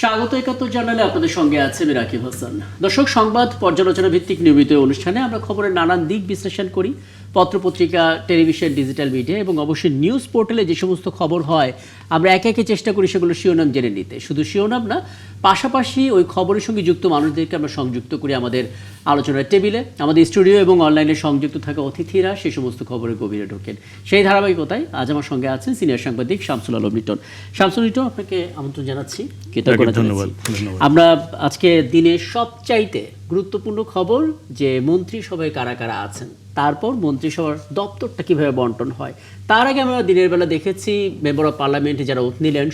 স্বাগত ৭১ জানালে আপনাদের সঙ্গে আছে আমি রাকিব হাসান। দর্শক, সংবাদ পর্যালোচনা ভিত্তিক নিয়মিত অনুষ্ঠানে আমরা খবরের নানান দিক বিশ্লেষণ করি। পত্রপত্রিকা, টেলিভিশন, ডিজিটাল মিডিয়া এবং অবশ্যই নিউজ পোর্টালে যে সমস্ত খবর হয় আমরা একে একে চেষ্টা করি সেগুলো শিরোনাম জেনে নিতে। শুধু শিরোনাম না, পাশাপাশি ওই খবরের সঙ্গে যুক্ত মানুষদেরকে আমরা সংযুক্ত করি আমাদের আলোচনার টেবিলে। আমাদের স্টুডিও এবং অনলাইনে সংযুক্ত থাকা অতিথিরা সেই সমস্ত খবরের গভীরে ঢোকেন। সেই ধারাবাহিকতায় আজ আমার সঙ্গে আছেন সিনিয়র সাংবাদিক শামসুল আলম লিটন। শামসুল লিটন, আপনাকে আমন্ত্রণ জানাচ্ছি। ধন্যবাদ। আমরা আজকে দিনের সবচাইতে গুরুত্বপূর্ণ খবর যে মন্ত্রিসভায় কারা কারা আছেন, তারপর মন্ত্রিসভার দপ্তরটা কিভাবে বন্টন হয়। তার আগে আমরা দিনের বেলা দেখেছি মেম্বার অফ পার্লামেন্টে যারা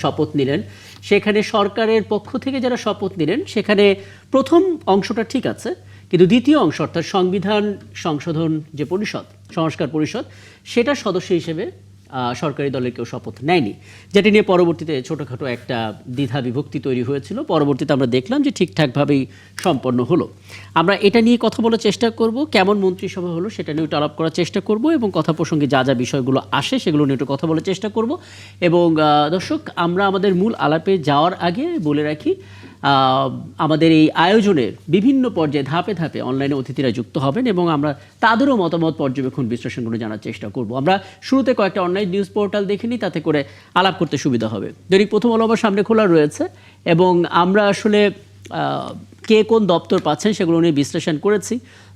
শপথ নিলেন, সেখানে সরকারের পক্ষ থেকে যারা শপথ নিলেন সেখানে প্রথম অংশটা ঠিক আছে, কিন্তু দ্বিতীয় অংশ অর্থাৎ সংবিধান সংশোধন যে পরিষদ, সংস্কার পরিষদ, সেটার সদস্য হিসেবে সরকারি দলের কেউ শপথ নেয়নি, যেটি নিয়ে পরবর্তীতে ছোটোখাটো একটা দ্বিধা বিভক্তি তৈরি হয়েছিল। পরবর্তীতে আমরা দেখলাম যে ঠিকঠাকভাবেই সম্পন্ন হলো। আমরা এটা নিয়ে কথা বলার চেষ্টা করব, কেমন মন্ত্রিসভা হলো সেটা নিয়ে একটু আলাপ করার চেষ্টা করব এবং কথা প্রসঙ্গে যা যা বিষয়গুলো আসে সেগুলো নিয়ে একটু কথা বলার চেষ্টা করব। এবং দর্শক, আমরা আমাদের মূল আলাপে যাওয়ার আগে বলে রাখি আমাদের এই আয়োজনের বিভিন্ন পর্যায়ে ধাপে ধাপে অনলাইনে অতিথিরা যুক্ত হবেন এবং আমরা তাদেরও মতামত, পর্যবেক্ষণ, বিশ্লেষণগুলো জানার চেষ্টা করব। আমরা শুরুতে কয়েকটা অনলাইন নিউজ পোর্টাল দেখে নিই, তাতে করে আলাপ করতে সুবিধা হবে। দৈনিক প্রথম আলো আমার সামনে খোলা রয়েছে এবং আমরা আসলে কে কোন দপ্তর পাচ্ছেন সেগুলো নিয়ে বিশ্লেষণ করেছি।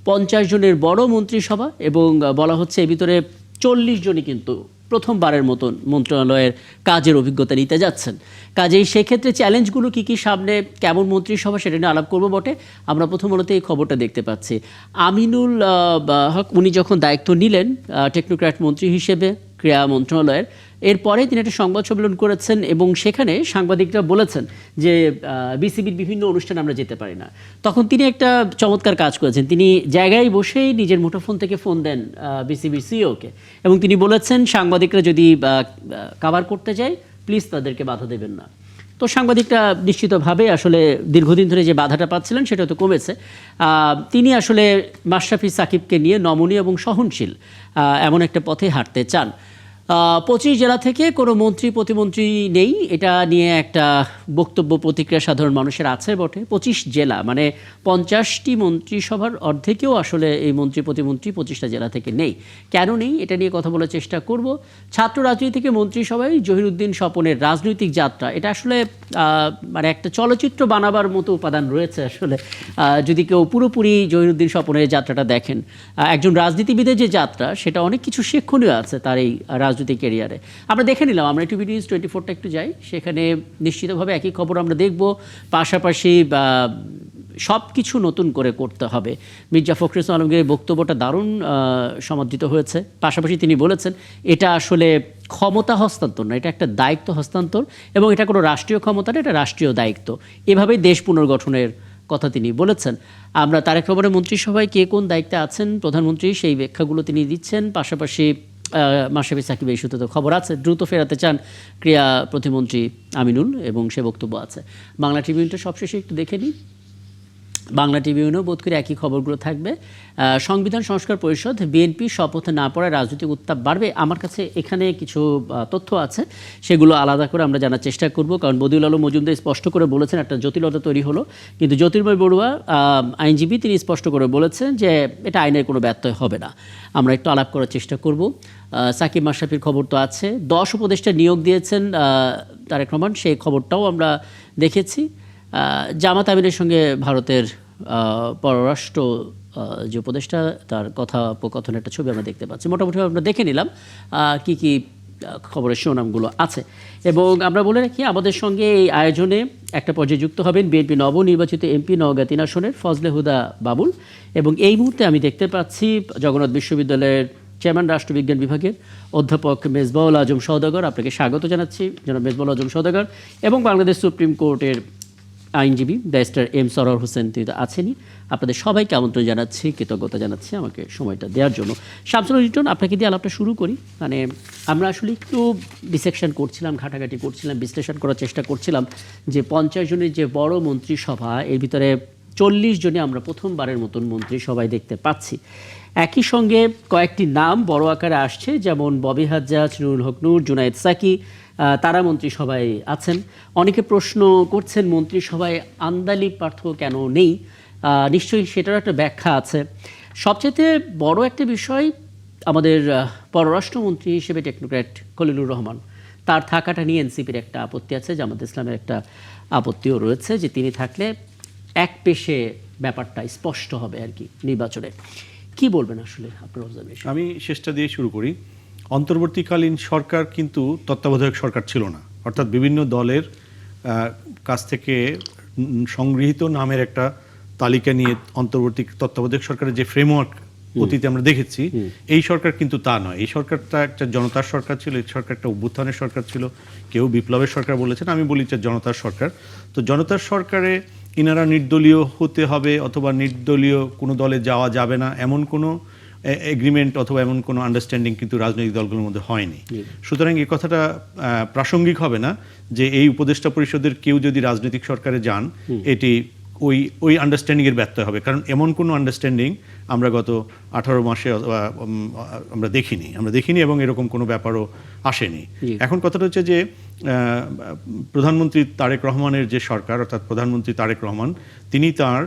50 জনের বড় মন্ত্রিসভা এবং বলা হচ্ছে এর ভিতরে 40 জনই কিন্তু প্রথমবারের মতন মন্ত্রণালয়ের কাজের অভিজ্ঞতা নিতে যাচ্ছেন। কাজেই সেক্ষেত্রে চ্যালেঞ্জগুলো কী কী, সামনে কেমন মন্ত্রিসভা, সেটা নিয়ে আলাপ করবো বটে। আমরা প্রথম আলোতে এই খবরটা দেখতে পাচ্ছি, আমিনুল হক উনি যখন দায়িত্ব নিলেন টেকনোক্র্যাট মন্ত্রী হিসেবে ক্রীড়া মন্ত্রণালয়ের, এরপরে তিনি একটা সংবাদ সম্মেলন করেছেন এবং সেখানে সাংবাদিকরা বলেছেন যে বিসিবির বিভিন্ন অনুষ্ঠানে আমরা যেতে পারি না। তখন তিনি একটা চমৎকার কাজ করেছেন, তিনি জায়গায় বসেই নিজের মুঠোফোন থেকে ফোন দেন বিসিবির সিইওকে এবং তিনি বলেছেন সাংবাদিকরা যদি কাভার করতে যায় প্লিজ তাদেরকে বাধা দেবেন না। তো সাংবাদিকরা নিশ্চিতভাবে আসলে দীর্ঘদিন ধরে যে বাধাটা পাচ্ছিলেন সেটা তো কমেছে। তিনি আসলে মাশরাফি সাকিবকে নিয়ে নমনীয় এবং সহনশীল এমন একটা পথে হাঁটতে চান। 25 জেলা থেকে কোনো মন্ত্রী প্রতিমন্ত্রী নেই, এটা নিয়ে একটা বক্তব্য, প্রতিক্রিয়া সাধারণ মানুষের আছে বটে। 25 জেলা মানে 50টি মন্ত্রিসভার অর্ধেকেও আসলে এই মন্ত্রী প্রতিমন্ত্রী 25টা জেলা থেকে নেই। কেন নেই এটা নিয়ে কথা বলার চেষ্টা করব। ছাত্র রাজনীতি থেকে মন্ত্রিসভায় জহিরুদ্দিন স্বপনের রাজনৈতিক যাত্রা, এটা আসলে মানে একটা চলচ্চিত্র বানাবার মতো উপাদান রয়েছে আসলে। যদি কেউ পুরোপুরি জহিরুদ্দিন স্বপনের যাত্রাটা দেখেন, একজন রাজনীতিবিদের যে যাত্রা, সেটা অনেক কিছু শিক্ষণীয় আছে তার এই রাজনৈতিক ক্যারিয়ারে। আমরা দেখে নিলাম, আমরা টিভি নিউজ 24টা একটু যাই, সেখানে নিশ্চিতভাবে একই খবর আমরা দেখব। পাশাপাশি সব কিছু নতুন করে করতে হবে। মির্জা ফখরুল ইসলাম আলমগীরের বক্তব্যটা দারুণ সমাদৃত হয়েছে। পাশাপাশি তিনি বলেছেন এটা আসলে ক্ষমতা হস্তান্তর না, এটা একটা দায়িত্ব হস্তান্তর এবং এটা কোনো রাষ্ট্রীয় ক্ষমতা না, এটা রাষ্ট্রীয় দায়িত্ব। এভাবেই দেশ পুনর্গঠনের কথা তিনি বলেছেন। আমরা তারেক রহমানের মন্ত্রিসভায় কে কোন দায়িত্বে আছেন, প্রধানমন্ত্রী সেই ব্যাখ্যাগুলো তিনি দিচ্ছেন। পাশাপাশি মাশরাফি সাকিব এই সূত্রে খবর আছে, দ্রুত ফেরাতে চান ক্রীড়া প্রতিমন্ত্রী আমিনুল এবং সে বক্তব্য আছে। বাংলা ট্রিবিউনটা সবশেষে একটু দেখে নিই। বাংলা ট্রিবিউনও বোধ করে একই খবরগুলো থাকবে। সংবিধান সংস্কার পরিষদ, বিএনপি শপথ না পড়ায় রাজনৈতিক উত্তাপ বাড়বে। আমার কাছে এখানে কিছু তথ্য আছে, সেগুলো আলাদা করে আমরা জানার চেষ্টা করব, কারণ বদিউল আলম মজুমদার স্পষ্ট করে বলেছেন একটা জটিলতা তৈরি হলো, কিন্তু জ্যোতির্ময় বড়ুয়া আইনজীবী তিনি স্পষ্ট করে বলেছেন যে এটা আইনের কোনো ব্যত্যয় হবে না। আমরা একটু আলাপ করার চেষ্টা করব। সাকিব মাশরাফির খবর তো আছে, 10 উপদেষ্টা নিয়োগ দিয়েছেন তারেক রহমান, সেই খবরটাও আমরা দেখেছি। জামাত আমিরের সঙ্গে ভারতের পররাষ্ট্র যে উপদেষ্টা, তার কথোপকথনের একটা ছবি আমরা দেখতে পাচ্ছি। মোটামুটি আমরা দেখে নিলাম কি কি খবরের শিরোনামগুলো আছে। এবং আমরা বলে রাখি আমাদের সঙ্গে এই আয়োজনে একটা পর্যায়ে যুক্ত হবেন বিএনপি নবনির্বাচিত এমপি নওগাঁ 3 আসনের ফজলে হুদা বাবুল। এবং এই মুহূর্তে আমি দেখতে পাচ্ছি জগন্নাথ বিশ্ববিদ্যালয়ের চেয়ারম্যান রাষ্ট্রবিজ্ঞান বিভাগের অধ্যাপক মেজবাউল আজম সওদাগর, আপনাকে স্বাগত জানাচ্ছি জনাব মেজবাউল আজম সওদাগর। এবং বাংলাদেশ সুপ্রিম কোর্টের আইনজীবী ব্যারিস্টার এম সরোয়ার হোসেন, তিনি তো আছেনই। আপনাদের সবাইকে আমন্ত্রণ জানাচ্ছি, কৃতজ্ঞতা জানাচ্ছি আমাকে সময়টা দেওয়ার জন্য। শামসুল লিটন, আপনাকে দিয়ে আলাপটা শুরু করি। মানে আমরা আসলে একটু ডিসেকশন করছিলাম, ঘাটাঘাটি করছিলাম, বিশ্লেষণ করার চেষ্টা করছিলাম যে 50 জনের যে বড় মন্ত্রিসভা, এর ভিতরে 40 জনে আমরা প্রথমবারের মতন মন্ত্রিসভায় দেখতে পাচ্ছি। একই সঙ্গে কয়েকটি নাম বড় আকারে আসছে, যেমন ববি হাজ্জাজ, নুরুল হক নূর, জুনায়েদ সাকি, তারা মন্ত্রিসভায় আছেন। অনেকে প্রশ্ন করছেন মন্ত্রিসভায় আন্দালি পার্থক্য কেন নেই। নিশ্চয়ই সেটার একটা ব্যাখ্যা আছে। সবচেয়ে বড় একটা বিষয়, আমাদের পররাষ্ট্রমন্ত্রী হিসেবে টেকনোক্র্যাট খলিলুর রহমান, তার থাকাটা নিয়ে এনসিপির একটা আপত্তি আছে, জামাত ইসলামের একটা আপত্তিও রয়েছে যে তিনি থাকলে এক পেশে ব্যাপারটা স্পষ্ট হবে আর কি নির্বাচনে। কি বলবেন আসলে আপনার অবজারভেশন? আমি শেষটা দিয়ে শুরু করি। অন্তর্বর্তীকালীন সরকার কিন্তু তত্ত্বাবধায়ক সরকার ছিল না, অর্থাৎ বিভিন্ন দলের কাছ থেকে সংগৃহীত নামের একটা তালিকা নিয়ে অন্তর্বর্তী তত্ত্বাবধায়ক সরকারের যে ফ্রেমওয়ার্ক অতীতে আমরা দেখেছি, এই সরকার কিন্তু তা নয়। এই সরকারটা একটা জনতার সরকার ছিল, এই সরকার একটা অভ্যুত্থানের সরকার ছিল, কেউ বিপ্লবের সরকার বলেছেন, আমি বলি যে জনতার সরকার। তো জনতার সরকারে ইনারা নির্দলীয় হতে হবে অথবা নির্দলীয় কোনো দলে যাওয়া যাবে না এমন কোনো এগ্রিমেন্ট অথবা এমন কোনো আন্ডারস্ট্যান্ডিং কিন্তু রাজনৈতিক দলগুলোর মধ্যে হয়নি। সুতরাং এই কথাটা প্রাসঙ্গিক হবে না যে এই উপদেষ্টা পরিষদের কেউ যদি রাজনৈতিক সরকারে যান এটি ওই আন্ডারস্ট্যান্ডিংয়ের ব্যত্যয় হবে, কারণ এমন কোনো আন্ডারস্ট্যান্ডিং আমরা গত 18 মাসে আমরা দেখিনি এবং এরকম কোনো ব্যাপারও আসেনি। এখন কথাটা হচ্ছে যে প্রধানমন্ত্রী তারেক রহমানের যে সরকার, অর্থাৎ প্রধানমন্ত্রী তারেক রহমান, তিনি তার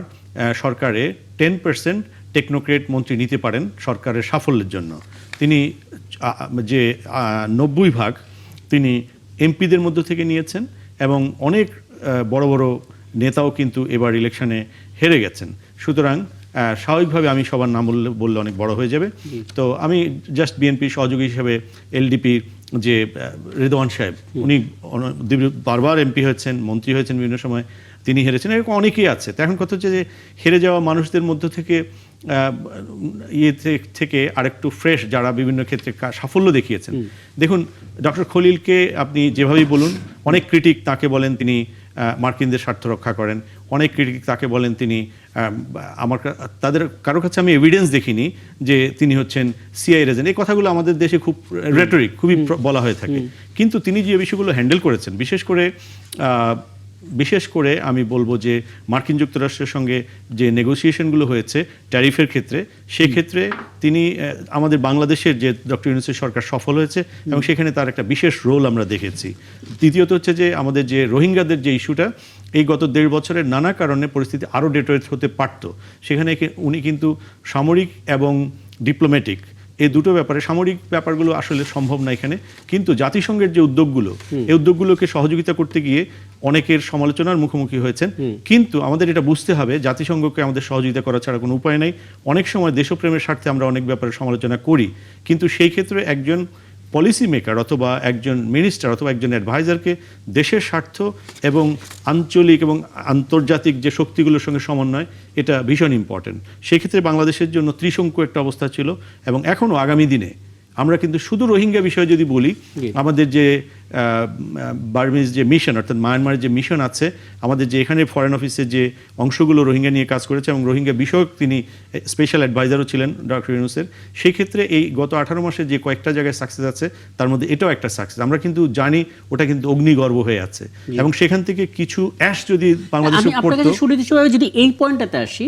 সরকারে 10% টেকনোক্রেট মন্ত্রী নিতে পারেন সরকারের সাফল্যের জন্য। তিনি যে 90% তিনি এমপিদের মধ্য থেকে নিয়েছেন এবং অনেক বড় বড় নেতাও কিন্তু এবার ইলেকশনে হেরে গেছেন। সুতরাং স্বাভাবিকভাবে আমি সবার নাম বললে অনেক বড় হয়ে যাবে। তো আমি জাস্ট বিএনপি সহযোগী হিসেবে এলডিপির যে রেদওয়ান সাহেব, উনি বারবার এমপি হয়েছেন, মন্ত্রী হয়েছেন, বিভিন্ন সময় তিনি হেরেছেন, এরকম অনেকেই আছে। তো এখন কথা হচ্ছে যে হেরে যাওয়া মানুষদের মধ্য থেকে থেকে আরেকটু ফ্রেশ যারা বিভিন্ন ক্ষেত্রে সাফল্য দেখিয়েছেন। দেখুন, ডক্টর খলিলকে আপনি যেভাবেই বলুন, অনেক ক্রিটিক তাকে বলেন তিনি মার্কিনদের স্বার্থ রক্ষা করেন, অনেক ক্রিটিক তাকে বলেন তিনি তাদের কারো কাছে আমি এভিডেন্স দেখিনি যে তিনি হচ্ছেন সিআই এজেন্ট। এই কথাগুলো আমাদের দেশে খুব রেটরিক, খুবই বলা হয়ে থাকে। কিন্তু তিনি যে বিষয়গুলো হ্যান্ডেল করেছেন, বিশেষ করে আমি বলবো যে মার্কিন যুক্তরাষ্ট্রের সঙ্গে যে নেগোসিয়েশনগুলো হয়েছে ট্যারিফের ক্ষেত্রে, সেক্ষেত্রে তিনি আমাদের বাংলাদেশের যে ডক্টর ইউনূসের সরকার সফল হয়েছে এবং সেখানে তার একটা বিশেষ রোল আমরা দেখেছি। দ্বিতীয়ত হচ্ছে যে আমাদের যে রোহিঙ্গাদের যে ইস্যুটা, এই গত 1.5 বছরের নানা কারণে পরিস্থিতি আরও ডেটোরেট হতে পারত। সেখানে উনি কিন্তু সামরিক এবং ডিপ্লোম্যাটিক এই দুটো ব্যাপারে, সামরিক ব্যাপারগুলো আসলে সম্ভব না এখানে, কিন্তু জাতিসংঘের যে উদ্যোগগুলো, এই উদ্যোগগুলোকে সহযোগিতা করতে গিয়ে অনেকের সমালোচনার মুখোমুখি হয়েছেন। কিন্তু আমাদের এটা বুঝতে হবে, জাতিসংঘকে আমাদের সহযোগিতা করা ছাড়া কোনো উপায় নাই। অনেক সময় দেশপ্রেমের স্বার্থে আমরা অনেক ব্যাপারে সমালোচনা করি, কিন্তু সেই ক্ষেত্রে একজন পলিসি মেকার অথবা একজন মিনিস্টার অথবা একজন অ্যাডভাইজারকে দেশের স্বার্থ এবং আঞ্চলিক এবং আন্তর্জাতিক যে শক্তিগুলোর সঙ্গে সমন্বয়, এটা ভীষণ ইম্পর্টেন্ট। সেক্ষেত্রে বাংলাদেশের জন্য ত্রিশঙ্কু একটা অবস্থা ছিল এবং এখনও আগামী দিনে আমরা কিন্তু শুধু রোহিঙ্গা বিষয়ে যদি বলি, আমাদের যে বার্মিজ যে মিশন অর্থাৎ মায়ানমারের যে মিশন আছে, আমাদের যে এখানে ফরেন অফিসের যে অংশগুলো রোহিঙ্গা নিয়ে কাজ করেছে এবং রোহিঙ্গা বিষয়ক তিনি স্পেশাল অ্যাডভাইজারও ছিলেন ডক্টর ইউনূসের, সেই ক্ষেত্রে এই গত 18 মাসে যে কয়েকটা জায়গায় সাকসেস আছে তার মধ্যে এটাও একটা সাকসেস। আমরা কিন্তু জানি ওটা কিন্তু অগ্নিগর্ভ হয়ে আছে এবং সেখান থেকে কিছু অ্যাশ যদি বাংলাদেশে পড়তো। যদি এই পয়েন্টটাতে আসি,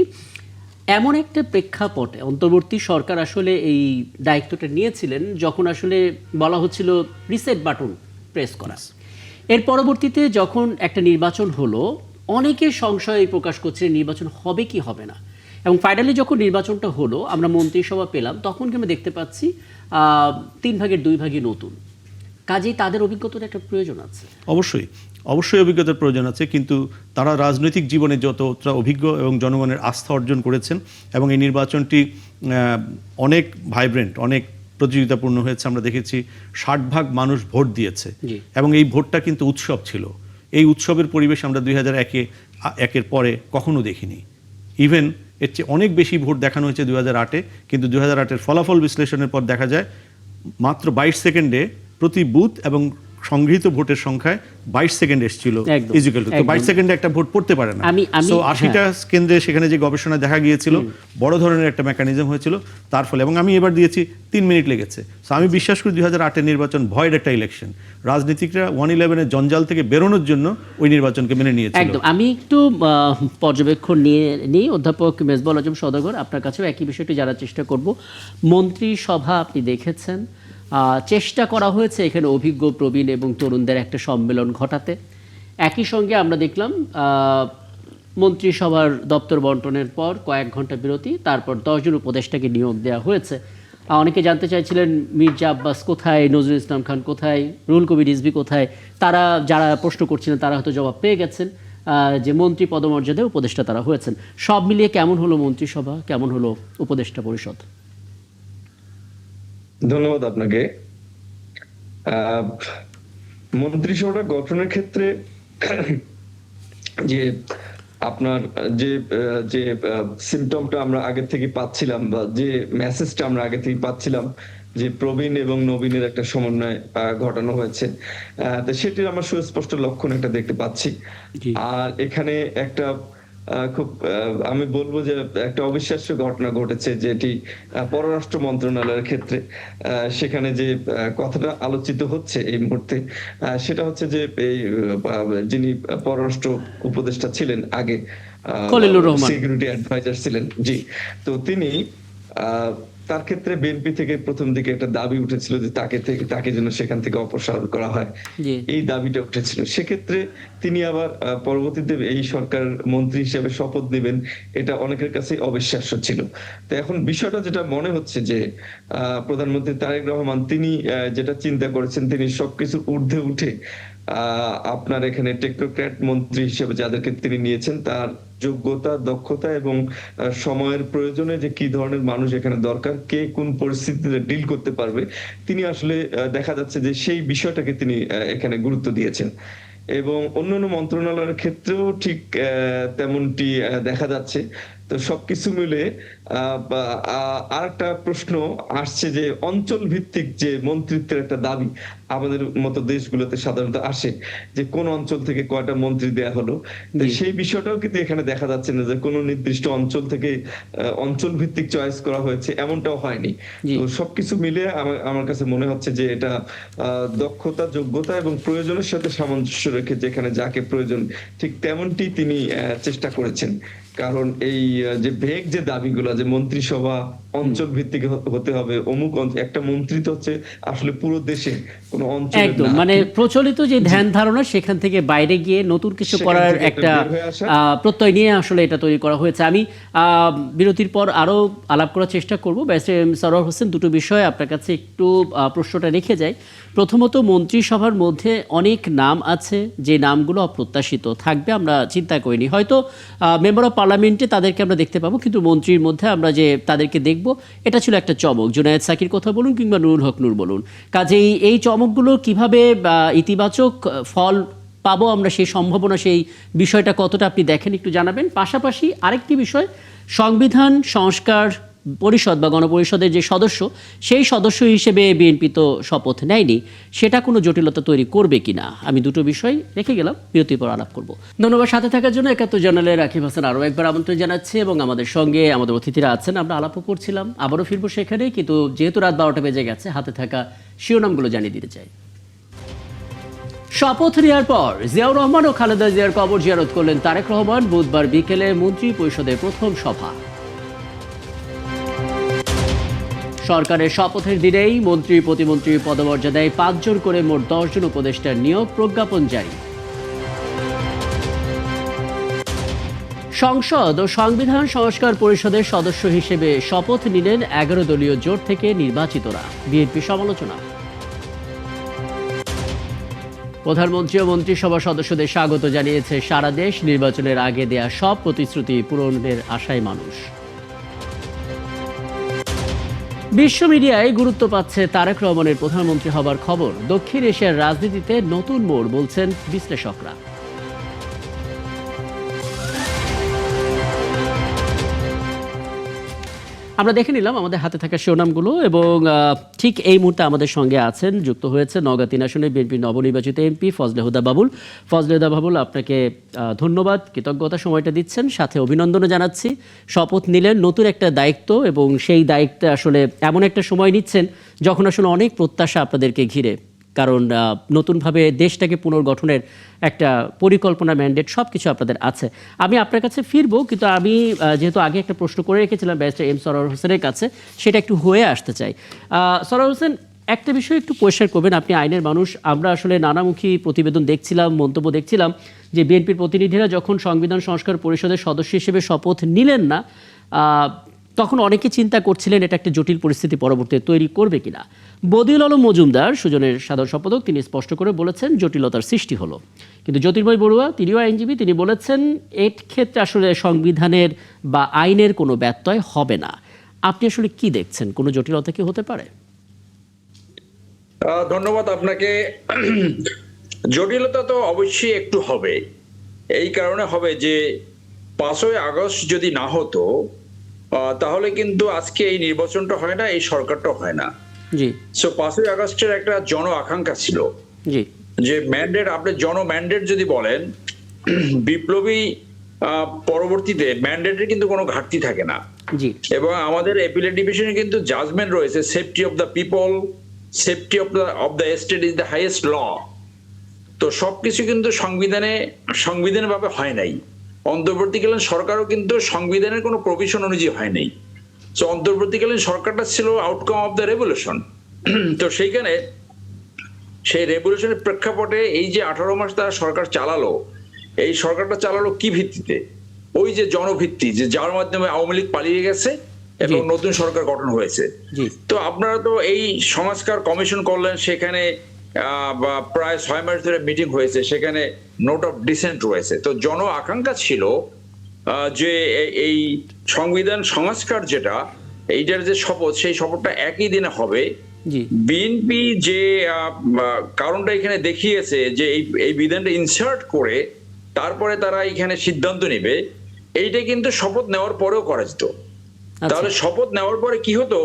এমন একটা প্রেক্ষাপটে অন্তর্বর্তী সরকার আসলে এই দায়িত্বটা নিয়েছিলেন যখন আসলে বলা হচ্ছিল রিসেট বাটন প্রেস করা। এর পরবর্তীতে যখন একটা নির্বাচন হলো, অনেকে সংশয় প্রকাশ করছে নির্বাচন হবে কি হবে না, এবং ফাইনালি যখন নির্বাচনটা হলো, আমরা মন্ত্রিসভা পেলাম, তখন কি আমরা দেখতে পাচ্ছি 3 ভাগের 2 ভাগই নতুন। কাজেই তাদের অভিজ্ঞতার একটা প্রয়োজন আছে। অবশ্যই অভিজ্ঞতার প্রয়োজন আছে, কিন্তু তারা রাজনৈতিক জীবনে যতটা অভিজ্ঞ এবং জনগণের আস্থা অর্জন করেছেন এবং এই নির্বাচনটি অনেক ভাইব্রেন্ট, অনেক প্রতিযোগিতাপূর্ণ হয়েছে। আমরা দেখেছি 60% মানুষ ভোট দিয়েছে এবং এই ভোটটা কিন্তু উৎসব ছিল। এই উৎসবের পরিবেশ আমরা 2001-এর পরে কখনো দেখিনি। ইভেন এর চেয়ে অনেক বেশি ভোট দেখানো হয়েছে 2008-এ, কিন্তু 2008-এর ফলাফল বিশ্লেষণের পর দেখা যায় মাত্র 22 সেকেন্ডে প্রতি বুথ এবং সংগৃহীত ভোটের সংখ্যায় 22 সেকেন্ড এসেছিল ইজিক্যাল টু। তো 22 সেকেন্ডে একটা ভোট পড়তে পারে না। সো 80টা কেন্দ্রে সেখানে যে গবেষণা দেখা গিয়েছিল, বড় ধরনের একটা মেকানিজম হয়েছিল তার ফলে, এবং আমি এবার দিয়েছি 3 মিনিট লেগেছে। সো আমি বিশ্বাস করি 2008-এর নির্বাচন ভয়েড একটা ইলেকশন। রাজনীতিকরা 111-এর জঞ্জাল থেকে বেরোনোর জন্য ওই নির্বাচনকে মেনে নিয়েছিল। একদম। আমি একটু পর্যবেক্ষণ নিয়ে অধ্যাপক মেজবাহুল আজম সওদাগর, আপনার কাছেও একই বিষয়টি জানার চেষ্টা করব। মন্ত্রিসভা আপনি দেখেছেন, চেষ্টা করা হয়েছে এখানে অভিজ্ঞ প্রবীণ এবং তরুণদের একটা সম্মেলন ঘটাতে। একই সঙ্গে আমরা দেখলাম মন্ত্রিসভার দপ্তর বন্টনের পর কয়েক ঘন্টা বিরতি, তারপর 10 জন উপদেষ্টাকে নিয়োগ দেওয়া হয়েছে। অনেকে জানতে চাইছিলেন মির্জা আব্বাস কোথায়, নজরুল ইসলাম খান কোথায়, রুহুল কবির রিজভী কোথায়। তারা যারা প্রশ্ন করছিলেন তারা হয়তো জবাব পেয়ে গেছেন যে মন্ত্রী পদমর্যাদায় উপদেষ্টা তারা হয়েছেন। সব মিলিয়ে কেমন হলো মন্ত্রিসভা, কেমন হলো উপদেষ্টা পরিষদ? ধন্যবাদ আপনাকে। মন্ত্রিসভা গঠনের ক্ষেত্রে যে আপনার যে সিমটমটা আমরা আগে থেকে পাচ্ছিলাম বা যে মেসেজটা আমরা আগে থেকে পাচ্ছিলাম যে প্রবীণ এবং নবীনের একটা সমন্বয় ঘটানো হয়েছে, তো সেটির আমরা সুস্পষ্ট লক্ষণ একটা দেখতে পাচ্ছি। আর এখানে একটা খুব আমি বলবো যে একটা অবিশ্বাস্য ঘটনা ঘটেছে, যেটি পররাষ্ট্র মন্ত্রণালয়ের ক্ষেত্রে সেখানে যে কথাটা আলোচিত হচ্ছে এই মুহূর্তে, সেটা হচ্ছে যে এই যিনি পররাষ্ট্র উপদেষ্টা ছিলেন আগে, খলিলুর রহমান, সিকিউরিটি অ্যাডভাইজার ছিলেন, জি, তো তিনি তার ক্ষেত্রে বিএনপি থেকে প্রথম দিকে একটা দাবি উঠেছিল যে তাকে যেন সেখান থেকে অপসারণ করা হয়, এই দাবিটা উঠেছিল। সেক্ষেত্রে তিনি আবার পরবর্তীতে এই সরকার মন্ত্রী হিসেবে শপথ নেবেন, এটা অনেকের কাছে অবিশ্বাস্য ছিল। তো এখন বিষয়টা যেটা মনে হচ্ছে যে প্রধানমন্ত্রী তারেক রহমান তিনি যেটা চিন্তা করেছেন, তিনি সবকিছুর ঊর্ধ্বে উঠে আপনার এখানে টেকনোক্র্যাট মন্ত্রী হিসেবে যাদেরকে তিনি নিয়েছেন, তার যোগ্যতা, দক্ষতা এবং সময়ের প্রয়োজনে যে কি ধরনের মানুষ এখানে দরকার, কে কোন পরিস্থিতিতে ডিল করতে পারবে, তিনি আসলে দেখা যাচ্ছে যে সেই বিষয়টাকে তিনি এখানে গুরুত্ব দিয়েছেন। এবং অন্যান্য মন্ত্রণালয়ের ক্ষেত্রেও ঠিক তেমনটি দেখা যাচ্ছে। তো সবকিছু মিলে আর একটা প্রশ্ন আসছে যে অঞ্চল ভিত্তিক যে মন্ত্রিত্বের একটা দাবি আমাদের মতো দেশগুলোতে সাধারণত আসে, যে কোন অঞ্চল থেকে কয়টা মন্ত্রী দেয়া হলো, সেই বিষয়টাও কিন্তু এখানে দেখা যাচ্ছে না যে কোনো নির্দিষ্ট অঞ্চল থেকে অঞ্চল ভিত্তিক চয়েস করা হয়েছে, এমনটাও হয়নি। তো সবকিছু মিলে আমার কাছে মনে হচ্ছে যে এটা দক্ষতা, যোগ্যতা এবং প্রয়োজনের সাথে সামঞ্জস্য রেখে যেখানে যাকে প্রয়োজন ঠিক তেমনটি তিনি চেষ্টা করেছেন। কারণ এই যে ভেগ যে দাবিগুলো, যে মন্ত্রিসভা অঞ্চল ভিত্তিক হতে হবে, অমুক একটা মন্ত্রী তো হচ্ছে আসলে পুরো দেশে কোনো অঞ্চল, একদম মানে প্রচলিত যে ধ্যান ধারণা সেখান থেকে বাইরে গিয়ে নতুন কিছু করার একটা প্রত্যয় নিয়ে আসলে এটা তৈরি করা হয়েছে। আমি বিরতির পর আরো আলাপ করার চেষ্টা করব। ব্যারিস্টার সরওয়ার হোসেন, দুটো বিষয় আপনার কাছে একটু প্রশ্নটা রেখে যাই। প্রথমত, মন্ত্রিসভার মধ্যে অনেক নাম আছে যে নামগুলো অপ্রত্যাশিত থাকবে, আমরা চিন্তা করিনি। হয়তো মেম্বার অফ পার্লামেন্টে তাদেরকে আমরা দেখতে পাবো, কিন্তু মন্ত্রীর মধ্যে আমরা যে তাদেরকে দেখব, এটা ছিল একটা চমক। জুনায়েদ সাকির কথা বলুন কিংবা নুরুল হক নূর বলুন, কাজেই এই চমকগুলো কিভাবে ইতিবাচক ফল পাবো আমরা, সেই সম্ভাবনা, সেই বিষয়টা কতটা আপনি দেখেন একটু জানাবেন। পাশাপাশি আরেকটি বিষয়, সংবিধান সংস্কার পরিষদ বা গণপরিষদের যে সদস্য, সেই সদস্য হিসেবে বিএনপি তো শপথ নেয়নি, সেটা কোনো জটিলতা তৈরি করবে কিনা, আমি দুটো বিষয় রেখে গেলাম, বিরতির পর আলাপ করব। ধন্যবাদ সাথে থাকার জন্য। ৭১ জার্নালের রাকিব হাসান আরও একবার আমন্ত্রণ জানাচ্ছি এবং আমাদের সঙ্গে আমাদের অতিথিরা আছেন, আমরা আলাপও করছিলাম, আবারও ফিরবো সেখানে, কিন্তু যেহেতু রাত 12টা বেজে গেছে, হাতে থাকা শিরোনামগুলো জানিয়ে দিতে চাই। শপথ নেওয়ার পর জিয়াউর রহমান ও খালেদা জিয়ার কবর জিয়ারত করলেন তারেক রহমান। বুধবার বিকেলে মন্ত্রী পরিষদের প্রথম সভা। সরকারের শপথের দিনেই মন্ত্রী প্রতিমন্ত্রী পদমর্যাদায় 5 জন করে মোট 10 জন উপদেষ্টার নিয়োগ, প্রজ্ঞাপন জারি। সংসদ ও সংবিধান সংস্কার পরিষদের সদস্য হিসেবে শপথ নিলেন 11 দলীয় জোট থেকে নির্বাচিতরা, বিএনপি সমালোচনা। প্রধানমন্ত্রী ও মন্ত্রিসভা সদস্যদের স্বাগত জানিয়েছে সারা দেশ, নির্বাচনের আগে দেয়া সব প্রতিশ্রুতি পূরণের আশায় মানুষ। বিশ্ব মিডিয়ায় গুরুত্ব পাচ্ছে তারেক রহমানের প্রধানমন্ত্রী হবার খবর। দক্ষিণ এশিয়ার রাজনীতিতে নতুন মোড় বলছেন বিশ্লেষকরা। আমরা দেখে নিলাম আমাদের হাতে থাকা শিরোনামগুলো এবং ঠিক এই মুহূর্তে আমাদের সঙ্গে আছেন, যুক্ত হয়েছে নওগাঁ 3 আসনে বিএনপির নবনির্বাচিত এমপি ফজলে হুদা বাবুল। ফজলে হুদা বাবুল, আপনাকে ধন্যবাদ, কৃতজ্ঞতা সময়টা দিচ্ছেন, সাথে অভিনন্দনও জানাচ্ছি। শপথ নিলেন, নতুন একটা দায়িত্ব, এবং সেই দায়িত্বে আসলে এমন একটা সময় নিচ্ছেন যখন আসলে অনেক প্রত্যাশা আপনাদেরকে ঘিরে, কারণ নতুনভাবে দেশটাকে পুনর্গঠনের একটা পরিকল্পনা, ম্যান্ডেট সব কিছু আপনাদের আছে। আমি আপনার কাছে ফিরবো, কিন্তু আমি যেহেতু আগে একটা প্রশ্ন করে রেখেছিলাম ব্যারিস্টার এম সরওয়ার হোসেনের কাছে, সেটা একটু হয়ে আসতে চাই। সরওয়ার হোসেন, একটা বিষয় একটু পরিষ্কার করবেন, আপনি আইনের মানুষ, আমরা আসলে নানামুখী প্রতিবেদন দেখছিলাম, মন্তব্য দেখছিলাম যে বিএনপির প্রতিনিধিরা যখন সংবিধান সংস্কার পরিষদের সদস্য হিসেবে শপথ নিলেন না, তখন অনেকে চিন্তা করছিলেন এটা একটা জটিল পরিস্থিতি পরবর্তীতে তৈরি করবে কিনা। বদিউল আলম মজুমদার, সুজনের সাধারণ সম্পাদক, তিনি স্পষ্ট করে বলেছেন জটিলতার সৃষ্টি হলো। কিন্তু জ্যোতির্ময় বড়ুয়া, তিনিও আইনজীবী, তিনি বলেছেন এর ক্ষেত্রে আসলে সংবিধানের বা আইনের কোনো ব্যত্যয় হবে না। আপনি আসলে কি দেখছেন, কোনো জটিলতা কি হতে পারে? ধন্যবাদ আপনাকে। জটিলতা তো অবশ্যই একটু হবে। এই কারণে হবে যে 5ই আগস্ট যদি না হতো তাহলে কিন্তু আজকে এই নির্বাচনটা হয় না, এই সরকারটা হয় না। জি। সো 5ই আগস্টের একটা জন আকাঙ্ক্ষা ছিল জি। যে ম্যান্ডেট, আপনি জন ম্যান্ডেট যদি বলেন, বিপ্লবী পরবর্তীতে ম্যান্ডেটের কিন্তু কোনো ঘাটতি থাকে না। জি। এবং আমাদের অ্যাপিলেট ডিভিশনে কিন্তু জাজমেন্ট রয়েছে, safety of the people, safety of the state is the highest law. তো সবকিছু কিন্তু সংবিধানের ভাবে হয় নাই। অন্তর্বর্তীকালীন সরকারও কিন্তু সংবিধানের কোনো প্রভিশন অনুযায়ী হয় নাই। তো অন্তর্বর্তীকালীন সরকারটা ছিল আউটকাম অফ দ্য রেভলিউশন। তো সেইখানে সেই রেভলিউশনের প্রেক্ষাপটে এই যে 18 মাস তারা সরকার চালালো, এই সরকারটা চালালো কি ভিত্তিতে? ওই যে জনভিত্তি, যে যার মাধ্যমে আওয়ামী লীগ পালিয়ে গেছে এবং নতুন সরকার গঠন হয়েছে। তো আপনারা তো এই সংস্কার কমিশন করলেন, সেখানে প্রায় 6 মাস ধরে মিটিং হয়েছে, সেখানে নোট অফ ডিসেন্ট রয়েছে। তো জন আকাঙ্ক্ষা ছিল যে এই সংবিধান সংস্কার যেটা, এইটার যে শপথ, সেই শপথটা একই দিনে হবে। বিএনপি যে কারণটা এখানে দেখিয়েছে যে এই বিধানটা ইনসার্ট করে তারপরে তারা এখানে সিদ্ধান্ত নেবে, এইটা কিন্তু শপথ নেওয়ার পরেও করা যেত। তাহলে শপথ নেওয়ার পরে কি হতো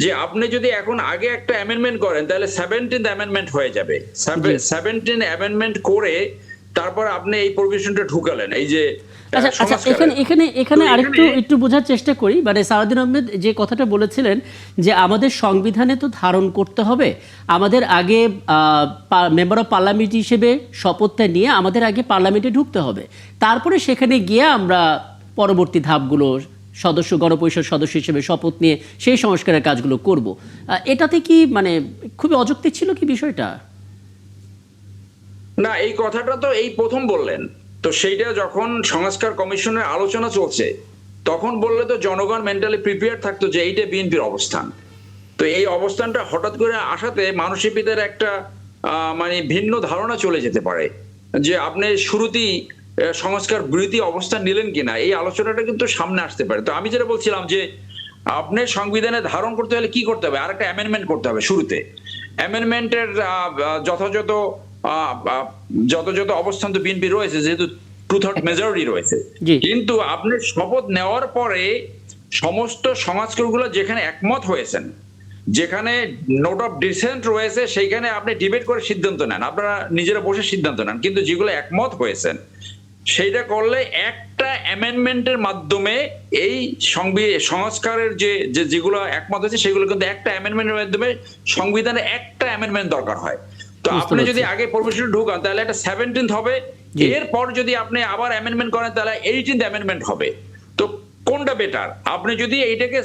যে আপনি যদি এখন আগে একটা অ্যামেন্ডমেন্ট করেন তাহলে 17th অ্যামেন্ডমেন্ট হয়ে যাবে। 17 অ্যামেন্ডমেন্ট করে তারপর আপনি এই প্রভিশনটা ঢুকালেন। এই যে এখানে আরেকটু বোঝার চেষ্টা করি, মানে সালাউদ্দিন আহমেদ যে কথাটা বলেছিলেন যে আমাদের সংবিধানে তো ধারণ করতে হবে, আমাদের আগে মেম্বার অফ পার্লামেন্ট হিসেবে শপথটা নিয়ে আমাদের আগে পার্লামেন্টে ঢুকতে হবে, তারপরে সেখানে গিয়ে আমরা পরবর্তী ধাপগুলো সদস্য, গণপরিষদ সদস্য হিসেবে শপথ নিয়ে সেই সংস্কারের কাজগুলো করব। এটাতে কি মানে খুবই অযৌক্তিক ছিল কি বিষয়টা? না, এই কথাটা তো এই প্রথম বললেন। তো সেইটা যখন সংস্কার কমিশনের আলোচনা চলছে তখন বললে তো জনগণ মেন্টালি প্রিপেয়ার থাকতো যে এইটা বিএনপির অবস্থান। তো এই অবস্থানটা হঠাৎ করে আসাতে মানসিকতার একটা মানে ভিন্ন ধারণা চলে যেতে পারে যে আপনি শুরুতেই সংস্কার বিরোধী অবস্থান নিলেন কিনা, এই আলোচনাটা কিন্তু সামনে আসতে পারে। তো আমি যেটা বলছিলাম যে আপনি সংবিধানে ধারণ করতে হলে কি করতে হবে, আর একটা অ্যামেন্ডমেন্ট করতে হবে। শুরুতে অ্যামেন্ডমেন্টের যত অবস্থান তো বিএনপি রয়েছে, যেহেতু 2/3 মেজরিটি রয়েছে। কিন্তু আপনি শপথ নেওয়ার পরে সমস্ত সমাজগুলো যেখানে একমত হয়েছেন, যেখানে নোট অফ ডিসেন্ট রয়েছে, সেইখানে আপনি ডিবেট করে সিদ্ধান্ত নেন, আপনারা নিজেরা বসে সিদ্ধান্ত নেন। কিন্তু যেগুলো একমত হয়েছেন সেইটা করলে একটা অ্যামেন্ডমেন্টের মাধ্যমে এই সংস্কারের যেগুলো একমত হয়েছে সেগুলো কিন্তু একটা অ্যামেন্ডমেন্টের মাধ্যমে সংবিধানে একটা অ্যামেন্ডমেন্ট দরকার হয়। তো আপনি যদি আগে প্রভিশন ঢুকান তাহলে একটা 17th হবে, এরপর যদি আপনি আবার অ্যামেন্ডমেন্ট করেন তাহলে 18th অ্যামেন্ডমেন্ট হবে। তো কোনটা বেটার? আপনি যদি এইটাকে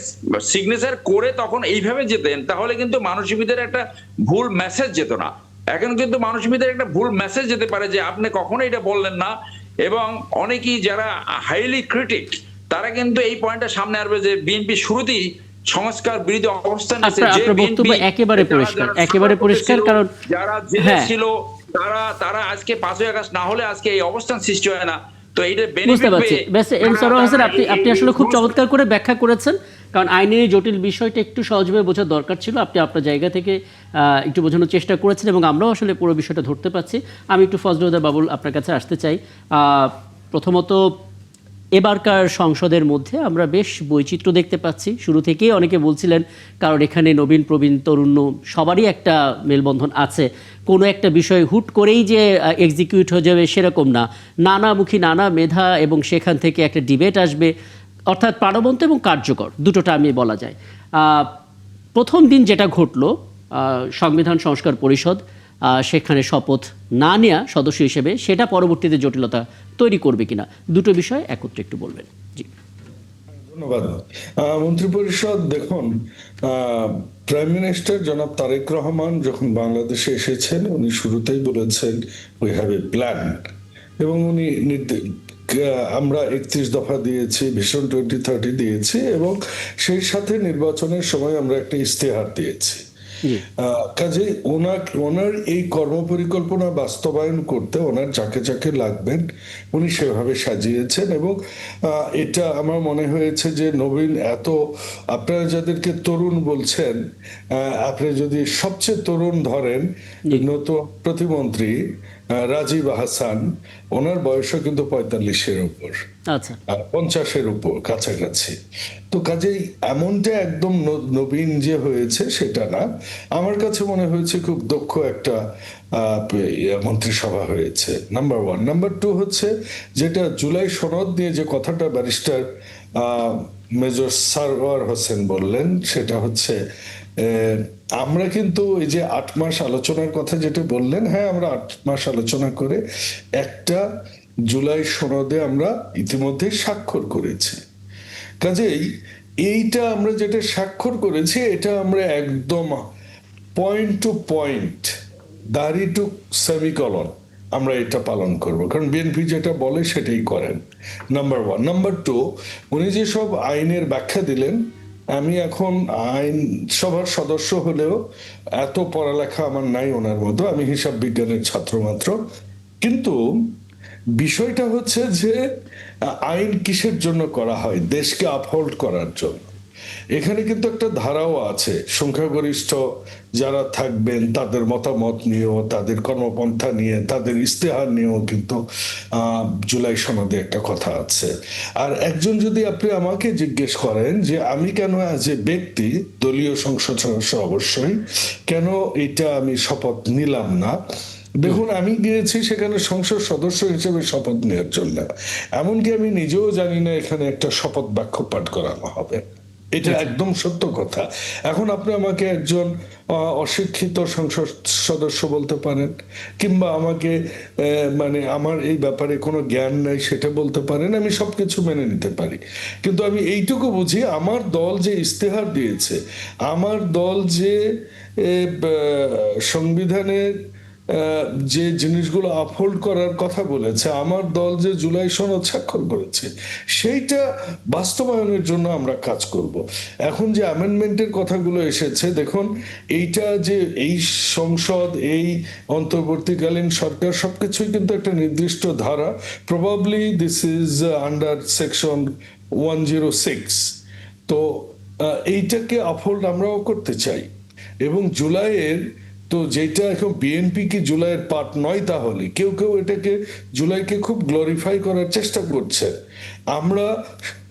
সিগনেচার করে তখন এইভাবে যেতেন তাহলে কিন্তু মানসিকতার একটা ভুল মেসেজ যেত না। এখন কিন্তু মানসিকতার একটা ভুল মেসেজ যেতে পারে যে আপনি কখনো এটা বললেন না, এবং অনেকেই যারা হাইলি ক্রিটিক তারা কিন্তু এই পয়েন্টটা সামনে আসবে যে বিএনপি শুরুতেই সংস্কার বিরোধী অবস্থান নিয়েছে। যে বিএনপি একেবারে পরিষ্কার, কারণ যারা জেলে ছিল তারা আজকে 5ই আগস্ট না হলে আজকে এই অবস্থান সৃষ্টি হয় না। তো এইটা বুঝতে পারছি। আপনি আসলে খুব চমৎকার করে ব্যাখ্যা করেছেন, কারণ আইনের জটিল বিষয়টা একটু সহজভাবে বোঝার দরকার ছিল। আপনি আপনার জায়গা থেকে একটু বোঝানোর চেষ্টা করেছেন এবং আমরাও আসলে পুরো বিষয়টা ধরতে পারছি। আমি একটু ফজলুদ্দিন বাবুল আপনার কাছে আসতে চাই। প্রথমত এবারকার সংসদের মধ্যে আমরা বেশ বৈচিত্র্য দেখতে পাচ্ছি। শুরু থেকেই অনেকে বলছিলেন, কারণ এখানে নবীন প্রবীণ তরুণ সবারই একটা মেলবন্ধন আছে, কোনো একটা বিষয় হুট করেই যে এক্সিকিউট হয়ে যাবে সেরকম না, নানামুখী নানা মেধা এবং সেখান থেকে একটা ডিবেট আসবে, অর্থাৎ প্রাণবন্ত এবং কার্যকর দুটোটা আমি বলা যায়। প্রথম দিন যেটা ঘটলো, সংবিধান সংস্কার পরিষদ সেখানে শপথ না নেওয়া সদস্য হিসেবে, সেটা পরবর্তীতে জটিলতা তৈরি করবে কিনা, দুটো বিষয় একত্রে একটু বলবেন। জি। ধন্যবাদ। মন্ত্রিপরিষদ দেখুন, প্রাইম মিনিস্টার জনাব তারেক রহমান যখন বাংলাদেশে এসেছেন উনি শুরুতেই বলেছেন উই হ্যাভ এ প্ল্যান, এবং উনি আমরা 31 দফা দিয়েছি, ভিশন 2030 দিয়েছি, এবং সেই সাথে নির্বাচনের সময় আমরা একটা ইস্তেহার দিয়েছি। কাজেই ওনার এই কর্মপরিকল্পনা বাস্তবায়ন করতে ওনার যাকে যাকে লাগবেন উনি সেভাবে সাজিয়েছেন, এবং এটা আমার মনে হয়েছে যে নবীন আপনারা যাদেরকে তরুণ বলছেন, আপনি যদি সবচেয়ে তরুণ ধরেন নতুন প্রতিমন্ত্রী রাজীব হাসান, ওনার বয়সও কিন্তু 45-এর উপর, আচ্ছা 50-এর উপর কাছাকাছি। তো কাজেই এমনটা একদম নবীন যে হয়েছে সেটা না, আমার কাছে মনে হয়েছে খুব দক্ষ একটা মন্ত্রিসভা হয়েছে, নাম্বার 1। নাম্বার 2 হচ্ছে যেটা জুলাই সনদ নিয়ে যে কথাটা ব্যারিস্টার মেজর সারওয়ার হোসেন বললেন, সেটা হচ্ছে আমরা কিন্তু এই যে 8 মাস আলোচনার কথা যেটা বললেন, হ্যাঁ আমরা 8 মাস আলোচনা করে একটা জুলাই সনদে আমরা ইতিমধ্যে স্বাক্ষর করেছি। কাজেই এইটা আমরা যেটা স্বাক্ষর করেছি এটা আমরা একদম পয়েন্ট টু পয়েন্ট, দাড়ি টু সেমিকলন আমরা এটা পালন করব, কারণ বিএনপি যেটা বলে সেটাই করেন, নাম্বার 1। নাম্বার 2, উনি যে সব আইনের ব্যাখ্যা দিলেন, আমি এখন আইন সভার সদস্য হলেও এত পড়ালেখা আমার নাই ওনার মতো, আমি হিসাব বিজ্ঞানের ছাত্র মাত্র, কিন্তু বিষয়টা হচ্ছে যে আইন কিসের জন্য করা হয়? দেশকে আপহোল্ড করার জন্য। এখানে কিন্তু একটা ধারাও আছে, সংখ্যাগরিষ্ঠ যারা থাকবেন তাদের মতামত নিয়েও, তাদের কর্মপন্থা নিয়ে, তাদের ইস্তেহার নিয়েও কিন্তু জুলাই সনদে একটা কথা আছে। আর একজন যদি আপনি আমাকে জিজ্ঞেস করেন যে আমি কেন অ্যাজ এ ব্যক্তি, দলীয় সংসদ সদস্য অবশ্যই, কেন এটা আমি শপথ নিলাম না, দেখুন আমি গিয়েছি সেখানে সংসদ সদস্য হিসেবে শপথ নেওয়ার জন্য, এমনকি আমি নিজেও জানি না এখানে একটা শপথ বাক্য পাঠ করানো হবে, এটা একদম সত্য কথা। এখন আপনি আমাকে একজন অশিক্ষিত সংসদ সদস্য বলতে পারেন, কিংবা আমাকে মানে আমার এই ব্যাপারে কোনো জ্ঞান নাই সেটা বলতে পারেন, আমি সবকিছু মেনে নিতে পারি, কিন্তু আমি এইটুকু বুঝি আমার দল যে ইস্তেহার দিয়েছে, আমার দল যে সংবিধানের যে জিনিসগুলো আপহোল্ড করার কথা বলেছে, আমার দল যে জুলাই সনদ স্বাক্ষর করেছে, সেইটা বাস্তবায়নের জন্য আমরা কাজ করব। এখন যে অ্যামেন্ডমেন্টের কথাগুলো এসেছে, দেখুন এইটা যে এই সংসদ, এই অন্তর্বর্তীকালীন সরকার সবকিছুই কিন্তু একটা নির্দিষ্ট ধারা, probably this is under section 106, তো এইটাকে আপহোল্ড আমরাও করতে চাই। এবং জুলাইয়ের তো যেটা এখন বিএনপি কি জুলাইয়ের পার্ট নয়, তাহলে কেউ কেউ এটাকে জুলাইকে খুব গ্লোরিফাই করার চেষ্টা করছে। আমরা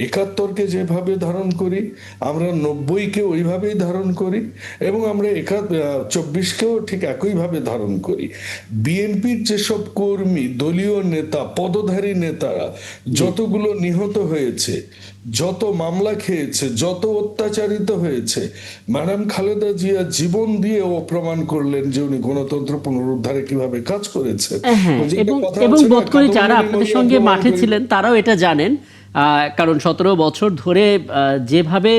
71-কে যেভাবে ধারণ করি, আমরা 90-কে ওইভাবেই ধারণ করি, এবং আমরা 24-কেও ঠিক একইভাবে ধারণ করি। বিএনপির যেসব কর্মী, দলীয় নেতা, পদধারী নেতারা যতগুলো নিহত হয়েছে, যত মামলা খেয়েছে, যত অত্যাচারিত হয়েছে, ম্যাডাম খালেদা জিয়া জীবন দিয়ে ও প্রমাণ করলেন যে উনি গণতন্ত্র পুনরুদ্ধারে কিভাবে কাজ করেছেন। এবং বোধ করি যারা আপনাদের সঙ্গে মাঠে ছিলেন তারাও এটা জানেন, কারণ 17 বছর ধরে যেভাবে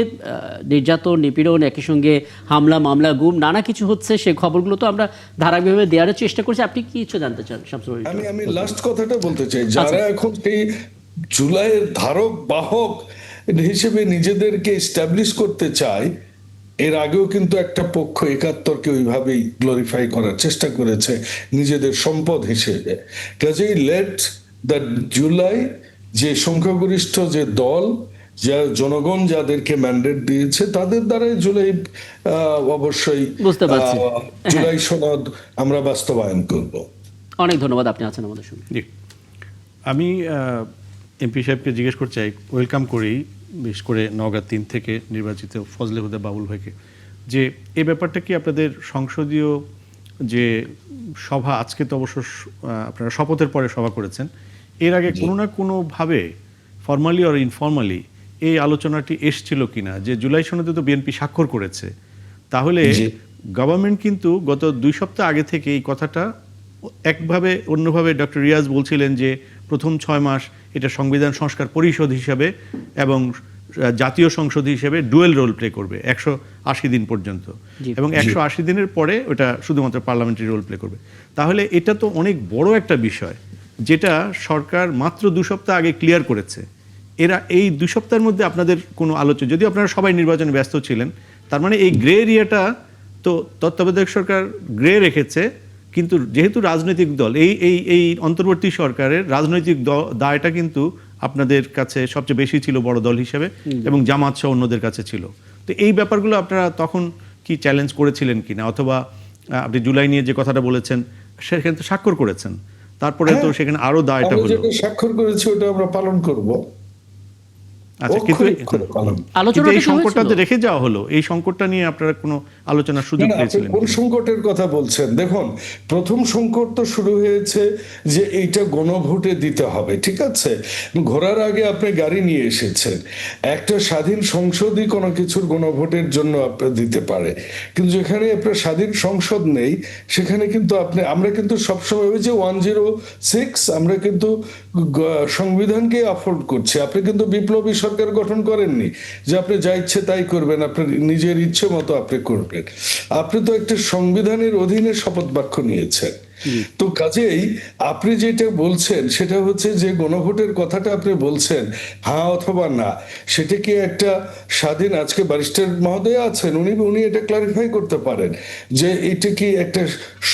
নির্যাতন, নিপীড়ন, একই সঙ্গে হামলা, মামলা, গুম, নানা কিছু হচ্ছে, সেই খবরগুলো তো আমরা ধারাবাহিকভাবে দেওয়ার চেষ্টা করছি। আপনি কি কিছু জানতে চান শামসুল? আমি লাস্ট কথাটা বলতে চাই, যারা এখন সেই জুলাইয়ের ধারক বাহক হিসেবে নিজেদেরকে এস্টাবলিশ করতে চায়, এর আগেও কিন্তু একটা পক্ষ 71-কে ওইভাবেই গ্লোরিফাই করার চেষ্টা করেছে নিজেদের সম্পদ হিসেবে। কাজেই লেট দ্য জুলাই, যে সংখ্যাগরিষ্ঠ যে দল, যা জনগণ যাদেরকে ম্যান্ডেট দিয়েছে, তাদের দ্বারাই জুলাই অবশ্যই বুঝতে পারছি, জুলাই সনদ আমরা বাস্তবায়ন করব। অনেক ধন্যবাদ, আপনি আছেন আমাদের সঙ্গে। জি, আমি এমপি সাহেবকে জিজ্ঞেস করতে চাই, ওয়েলকাম করি বিশেষ করে নওগাঁ 3 থেকে নির্বাচিত ফজলে হুদা বাবুল ভাইকে, যে এই ব্যাপারটা কি আপনাদের সংসদীয় যে সভা, আজকে তো অবশ্য আপনারা শপথের পরে সভা করেছেন, এর আগে কোনো না কোনোভাবে ফর্মালি অর ইনফর্মালি এই আলোচনাটি এসছিল কিনা যে জুলাই সনদে তো বিএনপি স্বাক্ষর করেছে, তাহলে গভর্নমেন্ট কিন্তু গত 2 সপ্তাহ আগে থেকে এই কথাটা একভাবে অন্যভাবে ডক্টর রিয়াজ বলছিলেন যে প্রথম 6 মাস এটা সংবিধান সংস্কার পরিষদ হিসাবে এবং জাতীয় সংসদ হিসেবে ডুয়েল রোল প্লে করবে 180 দিন পর্যন্ত, এবং 180 দিনের পরে ওটা শুধুমাত্র পার্লামেন্টারি রোল প্লে করবে। তাহলে এটা তো অনেক বড় একটা বিষয়, যেটা সরকার মাত্র 2 সপ্তাহ আগে ক্লিয়ার করেছে। এরা এই 2 সপ্তাহের মধ্যে আপনাদের কোনো আলোচনা, যদি আপনারা সবাই নির্বাচনে ব্যস্ত ছিলেন, তার মানে এই গ্রে এরিয়াটা তো তত্ত্বাবধায়ক সরকার গ্রে রেখেছে, কিন্তু যেহেতু রাজনৈতিক দল, এই অন্তর্বর্তী সরকারের রাজনৈতিক দায়টা কিন্তু আপনাদের কাছে সবচেয়ে বেশি ছিল বড় দল হিসেবে, এবং জামাত সহ অন্যদের কাছে ছিল। তো এই ব্যাপারগুলো আপনারা তখন কি চ্যালেঞ্জ করেছিলেন কিনা, অথবা আপনি জুলাই নিয়ে যে কথাটা বলেছেন সেখানে তো স্বাক্ষর করেছেন, তারপরে তো সেখানে আরো দায়টা আমরা হলো। যেটা স্বাক্ষর করেছি ওটা আমরা পালন করব। আচ্ছা, কিন্তু এই সংকটটাতে রেখে যাওয়া হলো, এই সংকটটা নিয়ে আপনারা কোনো আলোচনার সুযোগ পেয়েছিলেন? কোন সংকটের কথা বলছেন? দেখুন, প্রথম সংকট তো শুরু হয়েছে যে এইটা গণভোটে দিতে হবে, ঠিক আছে? ঘোরার আগে আপনি গাড়ি নিয়ে এসেছেন, একটা স্বাধীন সংসদই কোনো কিছুর গণভোটের জন্য আপনার দিতে পারে, কিন্তু যেখানে আপনার স্বাধীন সংসদ নেই সেখানে কিন্তু আমরা কিন্তু সবসময় ওই যে 106 আমরা কিন্তু সংবিধানকে অ্যাফোর্ড করছি। আপনি কিন্তু বিপ্লবী সরকার গঠন করেননি যে আপনি যা ইচ্ছে তাই করবেন, আপনার নিজের ইচ্ছে মতো আপনি করবেন। আপনি তো একটা সংবিধানের অধীনে শপথ বাক্য নিয়েছেন। তো কাজেই আপনি যেটা বলছেন সেটা হচ্ছে যে গণভোটের কথাটা আপনি বলছেন হ্যাঁ অথবা না, সেটা কি একটা স্বাধীন, আজকে ব্যারিস্টার মহোদয় আছেন, উনি এটা ক্লারিফাই করতে পারেন যে এটা কি একটা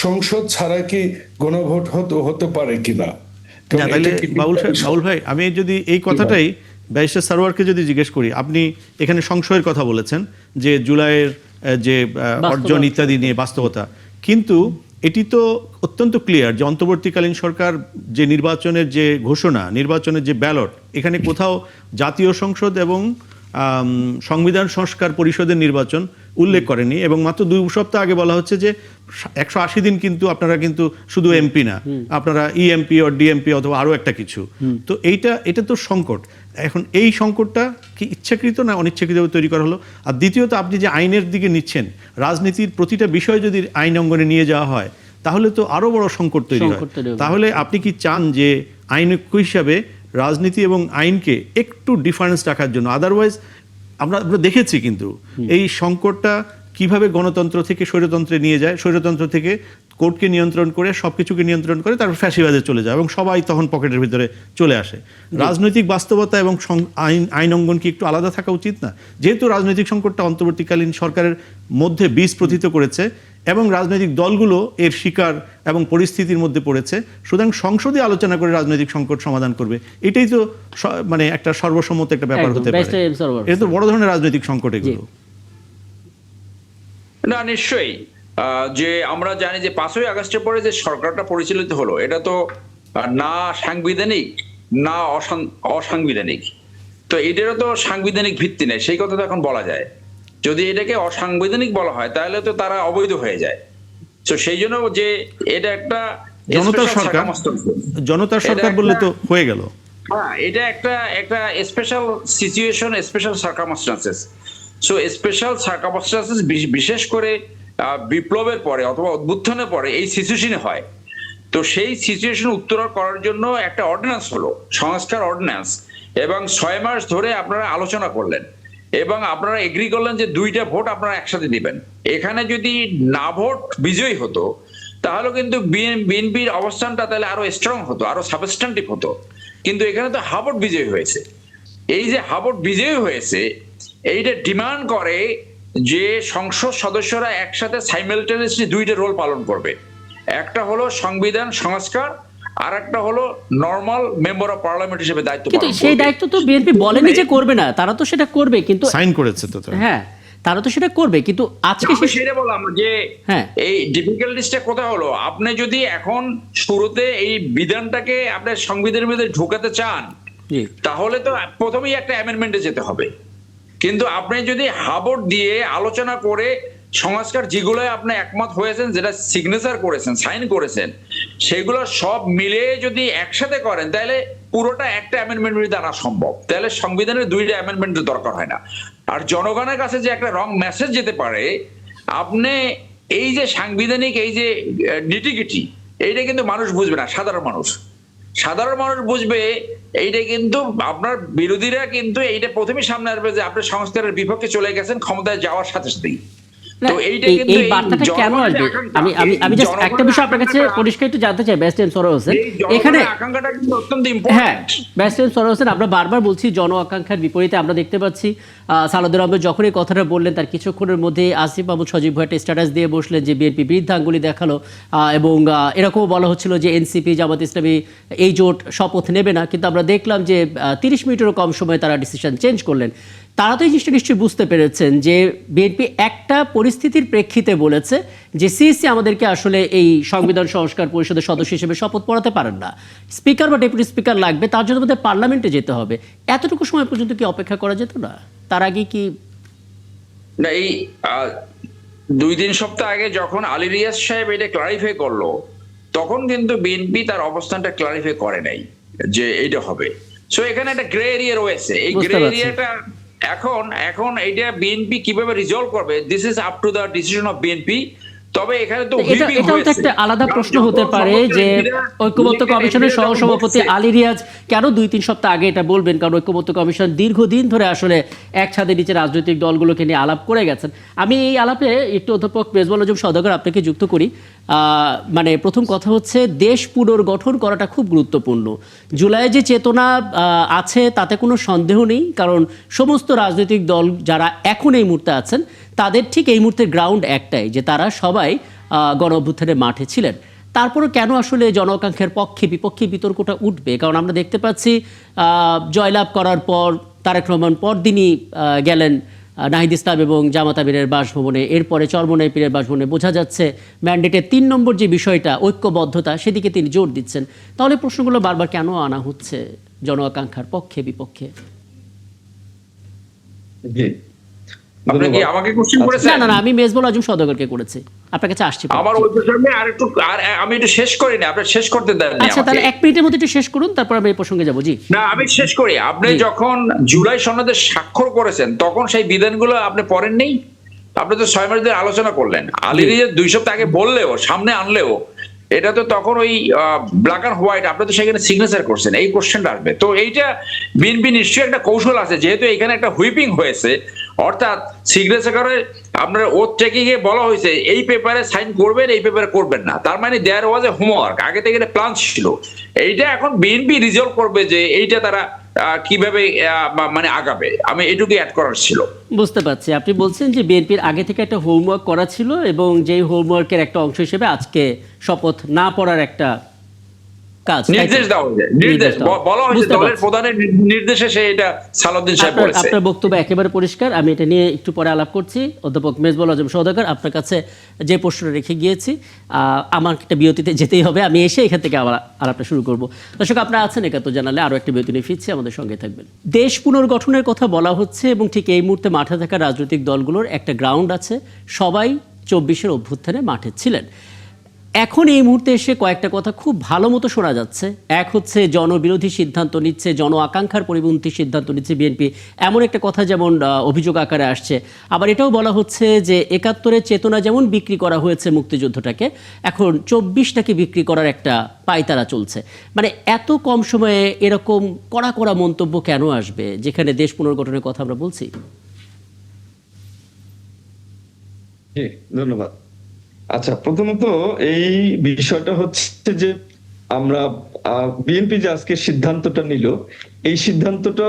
সংসদ ছাড়া কি গণভোট হতে পারে কিনা। তাহলে বাউল ভাই, আমি যদি এই কথাটাই ব্যারিস্টার সারোয়ারকে যদি জিজ্ঞেস করি, আপনি এখানে সংশয়ের কথা বলেছেন যে জুলাইয়ের যে অর্জন ইত্যাদি নিয়ে বাস্তবতা, কিন্তু এটি তো অত্যন্ত ক্লিয়ার যে অন্তর্বর্তীকালীন সরকার যে নির্বাচনের যে ঘোষণা, নির্বাচনের যে ব্যালট, এখানে কোথাও জাতীয় সংসদ এবং সংবিধান সংস্কার পরিষদের নির্বাচন উল্লেখ করেনি, এবং মাত্র 2 সপ্তাহ আগে বলা হচ্ছে যে 180 দিন কিন্তু আপনারা কিন্তু শুধু এমপি না, আপনারা ইএমপি ও ডিএমপি অথবা আরো একটা কিছু। তো এটা তো সংকট। এখন এই সংকটটা কি ইচ্ছাকৃত না অনিচ্ছাকৃতভাবে তৈরি করা হলো? আর দ্বিতীয়ত, আপনি যে আইনের দিকে নিচ্ছেন, রাজনীতির প্রতিটা বিষয় যদি আইন অঙ্গনে নিয়ে যাওয়া হয় তাহলে তো আরো বড় সংকট তৈরি হয়। তাহলে আপনি কি চান যে আইনজ্ঞ হিসাবে রাজনীতি এবং আইনকে একটু ডিফারেন্স রাখার জন্য? আদারওয়াইজ আমরা দেখেছি কিন্তু এই সংকটটা কিভাবে গণতন্ত্র থেকে স্বৈরতন্ত্রে নিয়ে যায়, স্বৈরতন্ত্র থেকে কোর্টকে নিয়ন্ত্রণ করে সবকিছুকে নিয়ন্ত্রণ করে তারপর ফ্যাসিবাদে চলে যায় এবং সবাই তখন পকেটের ভিতরে চলে আসে। রাজনৈতিক বাস্তবতা এবং আইন অঙ্গন কি একটু আলাদা থাকা উচিত না? যেহেতু রাজনৈতিক সংকটটা অন্তর্বর্তীকালীন সরকারের মধ্যে বীজ প্রথিত করেছে এবং রাজনৈতিক দলগুলো এর শিকার এবং পরিস্থিতির মধ্যে পড়েছে, সুতরাং সংসদে আলোচনা করে রাজনৈতিক সংকট সমাধান করবে, এটাই তো মানে একটা সর্বসম্মত একটা ব্যাপার হতে পারে। এটা তো বড় ধরনের রাজনৈতিক সংকট এগুলো। না, নিশ্চয়ই। যে আমরা জানি যে 5ই আগস্টের পরে যে সরকারটা পরিচালিত হলো, এটা তো না সাংবিধানিক না অসাংবিধানিক। তো এটারও তো সাংবিধানিক ভিত্তি নেই, সেই কথা তো এখন বলা যায়। যদি এটাকে অসাংবিধানিক বলা হয় তাহলে তো তারা অবৈধ হয়ে যায়। তো সেই জন্য যে এটা একটা জনতার সরকার বললে তো হয়ে গেল। হ্যাঁ, এটা একটা special situation, special circumstances. So special circumstances বিশেষ করে বিপ্লবের পরে অথবা অভ্যুত্থানের পরে এই সিচুয়েশনে হয়। তো সেই সিচুয়েশন উত্তরণ করার জন্য একটা অর্ডিন্যান্স হলো, সংস্কার অর্ডিন্যান্স, এবং 6 মাস ধরে আপনারা আলোচনা করলেন এবং আপনারা এগ্রি করলেন যে 2টা ভোট আপনারা একসাথে দিবেন। এখানে যদি না ভোট বিজয়ী হতো তাহলে কিন্তু বিএনপির অবস্থানটা তাহলে আরো স্ট্রং হতো, আরো সাবস্ট্যান্টিভ হতো। কিন্তু এখানে তো হাবট বিজয়ী হয়েছে। এই যে হাবট বিজয়ী হয়েছে, এইটা ডিমান্ড করে যে সংসদ সদস্যরা একসাথে সাইমালটেনিয়াসলি 2টা রোল পালন করবে। একটা হলো সংবিধান সংস্কার, আর একটা হলো নরমাল মেম্বার অফ পার্লামেন্ট হিসেবে দায়িত্ব পালন করবে। সেই দায়িত্ব তো বিএনপি বলেনি যে করবে না, তারা তো সেটা করবে, কিন্তু সাইন করেছে তো। হ্যাঁ, তারা তো সেটা করবে, কিন্তু আজকে সেটা বললাম যে এই ডিফিকাল্টিসটা কোথায় হলো। আপনি যদি এখন শুরুতে এই বিধানটাকে আপনার সংবিধানের মধ্যে ঢোকাতে চান তাহলে তো প্রথমেই একটা অ্যামেন্ডমেন্টে যেতে হবে। কিন্তু আপনি যদি হাবট দিয়ে আলোচনা করে সংস্কার যেগুলো আপনি একমত হয়েছেন, যেটা সিগনেচার করেছেন, সাইন করেছেন, সেগুলো সব মিলে যদি একসাথে করেন তাহলে পুরোটা একটা অ্যামেন্ডমেন্ট আনা সম্ভব। তাহলে সংবিধানের 2টা অ্যামেন্ডমেন্টের দরকার হয় না। আর জনগণের কাছে যে একটা রং মেসেজ যেতে পারে, আপনি এই যে সাংবিধানিক এই যে নিটিগিটি, এইটা কিন্তু মানুষ বুঝবে না, সাধারণ মানুষ। সাধারণ মানুষ বুঝবে এইটা কিন্তু আপনার বিরোধীরা কিন্তু এইটা প্রথমেই সামনে আসবে যে আপনি সংস্কারের বিপক্ষে চলে গেছেন ক্ষমতায় যাওয়ার সাথে সাথেই। না, তো এইটা এই কিন্তু এই বার্তাটা কেন আসবে? আমি আমি আমি জাস্ট একটা বিষয় আপনার কাছে পরিষ্কার একটু জানতে চাই ব্যাস্টিয়ান সরোয়ার হোসেন। এখানে আকাঙ্ক্ষাটা কিন্তু অত্যন্ত হ্যাঁ, ইম্পর্টেন্ট। ব্যাস্টিয়ান সরোয়ার হোসেন, আমরা বারবার বলছি জন আকাঙ্ক্ষার বিপরীতে আমরা দেখতে পাচ্ছি সালাউদ্দিন আহমেদ যখন এই কথাটা বললেন তার কিছুক্ষণের মধ্যে আসিফ মাহমুদ সজীব ভুঁইয়া একটা স্ট্যাটাস দিয়ে বসলেন যে বিএনপি বৃদ্ধাঙ্গুলি দেখালো, এবং এরকমও বলা হচ্ছিল যে এনসিপি জামাত ইসলামী এই জোট শপথ নেবে না, কিন্তু আমরা দেখলাম যে 30 মিনিটেরও কম সময়ে তারা ডিসিশন চেঞ্জ করলেন। তারা তো এই জিনিসটা নিশ্চয়ই বুঝতে পেরেছেন যে বিএনপি একটা পরিস্থিতির প্রেক্ষিতে বলেছে যে সিইসি আমাদেরকে আসলে এই সংবিধান সংস্কার পরিষদের সদস্য হিসেবে শপথ পড়াতে পারেন না, স্পিকার বা ডেপুটি স্পিকার লাগবে, তার জন্য আমাদের পার্লামেন্টে যেতে হবে। এতটুকু সময় পর্যন্ত কি অপেক্ষা করা যেত না? তার আগে কি না, এই 2-3 সপ্তাহ আগে যখন আলী রিয়াজ সাহেব এটা ক্লারিফাই করলো, তখন কিন্তু বিএনপি তার অবস্থানটা ক্লারিফাই করে নাই যে এটা হবে। সো এখানে একটা গ্রে এরিয়া রয়েছে। এই বুঝতে গ্রে পারছি। এরিয়াটা এখন এটা বিএনপি কিভাবে রিজলভ করবে, this is up to the decision of BNP. তবে এখানে তো এটা এটাও তো একটা আলাদা প্রশ্ন হতে পারে যে ঐক্যমত্য কমিশনের সহসভাপতি আলী রিয়াজ কেন 2-3 সপ্তাহ আগে এটা বলবেন? কারণ ঐক্যমত্য কমিশন দীর্ঘদিন ধরে আসলে এক ছাদের নিচে রাজনৈতিক দলগুলোকে নিয়ে আলাপ করে গেছেন। আমি এই আলাপে একটু অধ্যাপক মেজবাহুল আজম সওদাগর আপনাকে যুক্ত করি। মানে প্রথম কথা হচ্ছে দেশ পুনর্গঠন করাটা খুব গুরুত্বপূর্ণ। জুলাই যে চেতনা আছে তাতে কোনো সন্দেহ নেই, কারণ সমস্ত রাজনৈতিক দল যারা এখন এই মুহূর্তে আছেন তাদের ঠিক এই মুহূর্তে গ্রাউন্ড একটাই, যে তারা সবাই গণ অভ্যুত্থানের মাঠে ছিলেন। তারপরে কেন আসলে জন আকাঙ্ক্ষার পক্ষে বিপক্ষে বিতর্কটা উঠবে? কারণ আমরা দেখতে পাচ্ছি জয়লাভ করার পর তারেক রহমান পরদিনই গেলেন নাহিদ ইসলাম এবং জামাত আমিরের বাসভবনে, এরপরে চরমোনাই পীরের বাসভবনে। বোঝা যাচ্ছে ম্যান্ডেটের 3 নম্বর যে বিষয়টা ঐক্যবদ্ধতা, সেদিকে তিনি জোর দিচ্ছেন। তাহলে প্রশ্নগুলো বারবার কেন আনা হচ্ছে জন আকাঙ্ক্ষার পক্ষে বিপক্ষে? জি, আপনি কি আমাকে কোশ্চেন করেছেন? না না না, আমি মেজবাহুল আজম সওদাগরকে করেছি, আপনার কাছে আসছি। আমার ওই প্রসঙ্গে আরেকটু আমি একটু শেষ করি না, আপনি শেষ করতে দেননি আচ্ছা, তাহলে আমাকে। 1 মিনিটের মধ্যে একটু শেষ করুন, তারপর আমি এই প্রসঙ্গে যাবো। জি না, আমি শেষ করি। আপনি জি। যখন জুলাই সনদে স্বাক্ষর করেছেন তখন সেই বিধানগুলো আপনি পড়েন নেই? আপনি তো 6 মাস ধরে আলোচনা করলেন। আলী রিয়াজ 2 সপ্তাহ আগে বললেও, সামনে আনলেও, এটা তো তখন ওই ব্ল্যাক অ্যান্ড হোয়াইট, আপনি তো সেখানে সিগনেচার করছেন। এই কোশ্চেনটা আসবে তো এইটা বিএনপি নিশ্চয়ই একটা কৌশল আছে, যেহেতু এখানে একটা হুইপিং হয়েছে, অর্থাৎ সিগনেচার করে আপনার ওথ টেকিং এ বলা হয়েছে এই পেপারে সাইন করবেন, এই পেপারে করবেন না। তার মানে দেয়ার ওয়াজ এ হোমওয়ার্ক, আগে থেকে একটা প্ল্যান ছিল। এইটা এখন বিএনপি রিজলভ করবে যে এইটা তারা কিভাবে মানে আগাবে। আমি এটুকু অ্যাড করার ছিল। বুঝতে পারছি, আপনি বলছেন যে বিএনপির আগে থেকে একটা হোমওয়ার্ক করা ছিল এবং যেই হোমওয়ার্কের একটা অংশ হিসেবে আজকে শপথ না পড়ার একটা কাজ, তাই তো? নির্দেশ দেওয়া হয়েছে, নির্দেশ দেওয়া। বলা হয়েছে বুঝতে দলের পারছি। প্রধানের নির্দেশে সে এটা সালাউদ্দিন সাহেব বলেছে। আপনার বক্তব্য একেবারে পরিষ্কার, আমি এটা নিয়ে একটু পরে আলাপ করছি। অধ্যাপক মেজবাহুল আজম সওদাগর, আপনার কাছে যে প্রশ্নটা রেখে গিয়েছি, আমার একটা বিরতিতে যেতেই হবে, আমি এসে এখান থেকে আবার আলাপটা শুরু করব। দর্শক, আপনারা আছেন একাত্তর জানালে, আরও একটা বিরতি নিয়ে ফিরছি, আমাদের সঙ্গে থাকবেন। দেশ পুনর্গঠনের কথা বলা হচ্ছে এবং ঠিক এই মুহূর্তে মাঠে থাকা রাজনৈতিক দলগুলোর একটা গ্রাউন্ড আছে, সবাই 24-এর অভ্যুত্থানে মাঠে ছিলেন। এখন এই মুহূর্তে এসে কয়েকটা কথা খুব ভালো মতো শোনা যাচ্ছে। এক হচ্ছে জনবিরোধী সিদ্ধান্ত নিচ্ছে, জন আকাঙ্ক্ষার পরিপন্থী সিদ্ধান্ত নিচ্ছে বিএনপি, এমন একটা কথা যেমন অভিযোগ আকারে আসছে। আবার এটাও বলা হচ্ছে যে 71-এর চেতনা যেমন বিক্রি করা হয়েছে মুক্তিযুদ্ধটাকে, এখন 24টাকে বিক্রি করার একটা পায়তারা চলছে। মানে এত কম সময়ে এরকম কড়া কড়া মন্তব্য কেন আসবে যেখানে দেশ পুনর্গঠনের কথা আমরা বলছি? জি, ধন্যবাদ। আচ্ছা, প্রথমত এই বিষয়টা হচ্ছে যে আমরা বিএনপি যে আজকে সিদ্ধান্তটা নিল, এই সিদ্ধান্তটা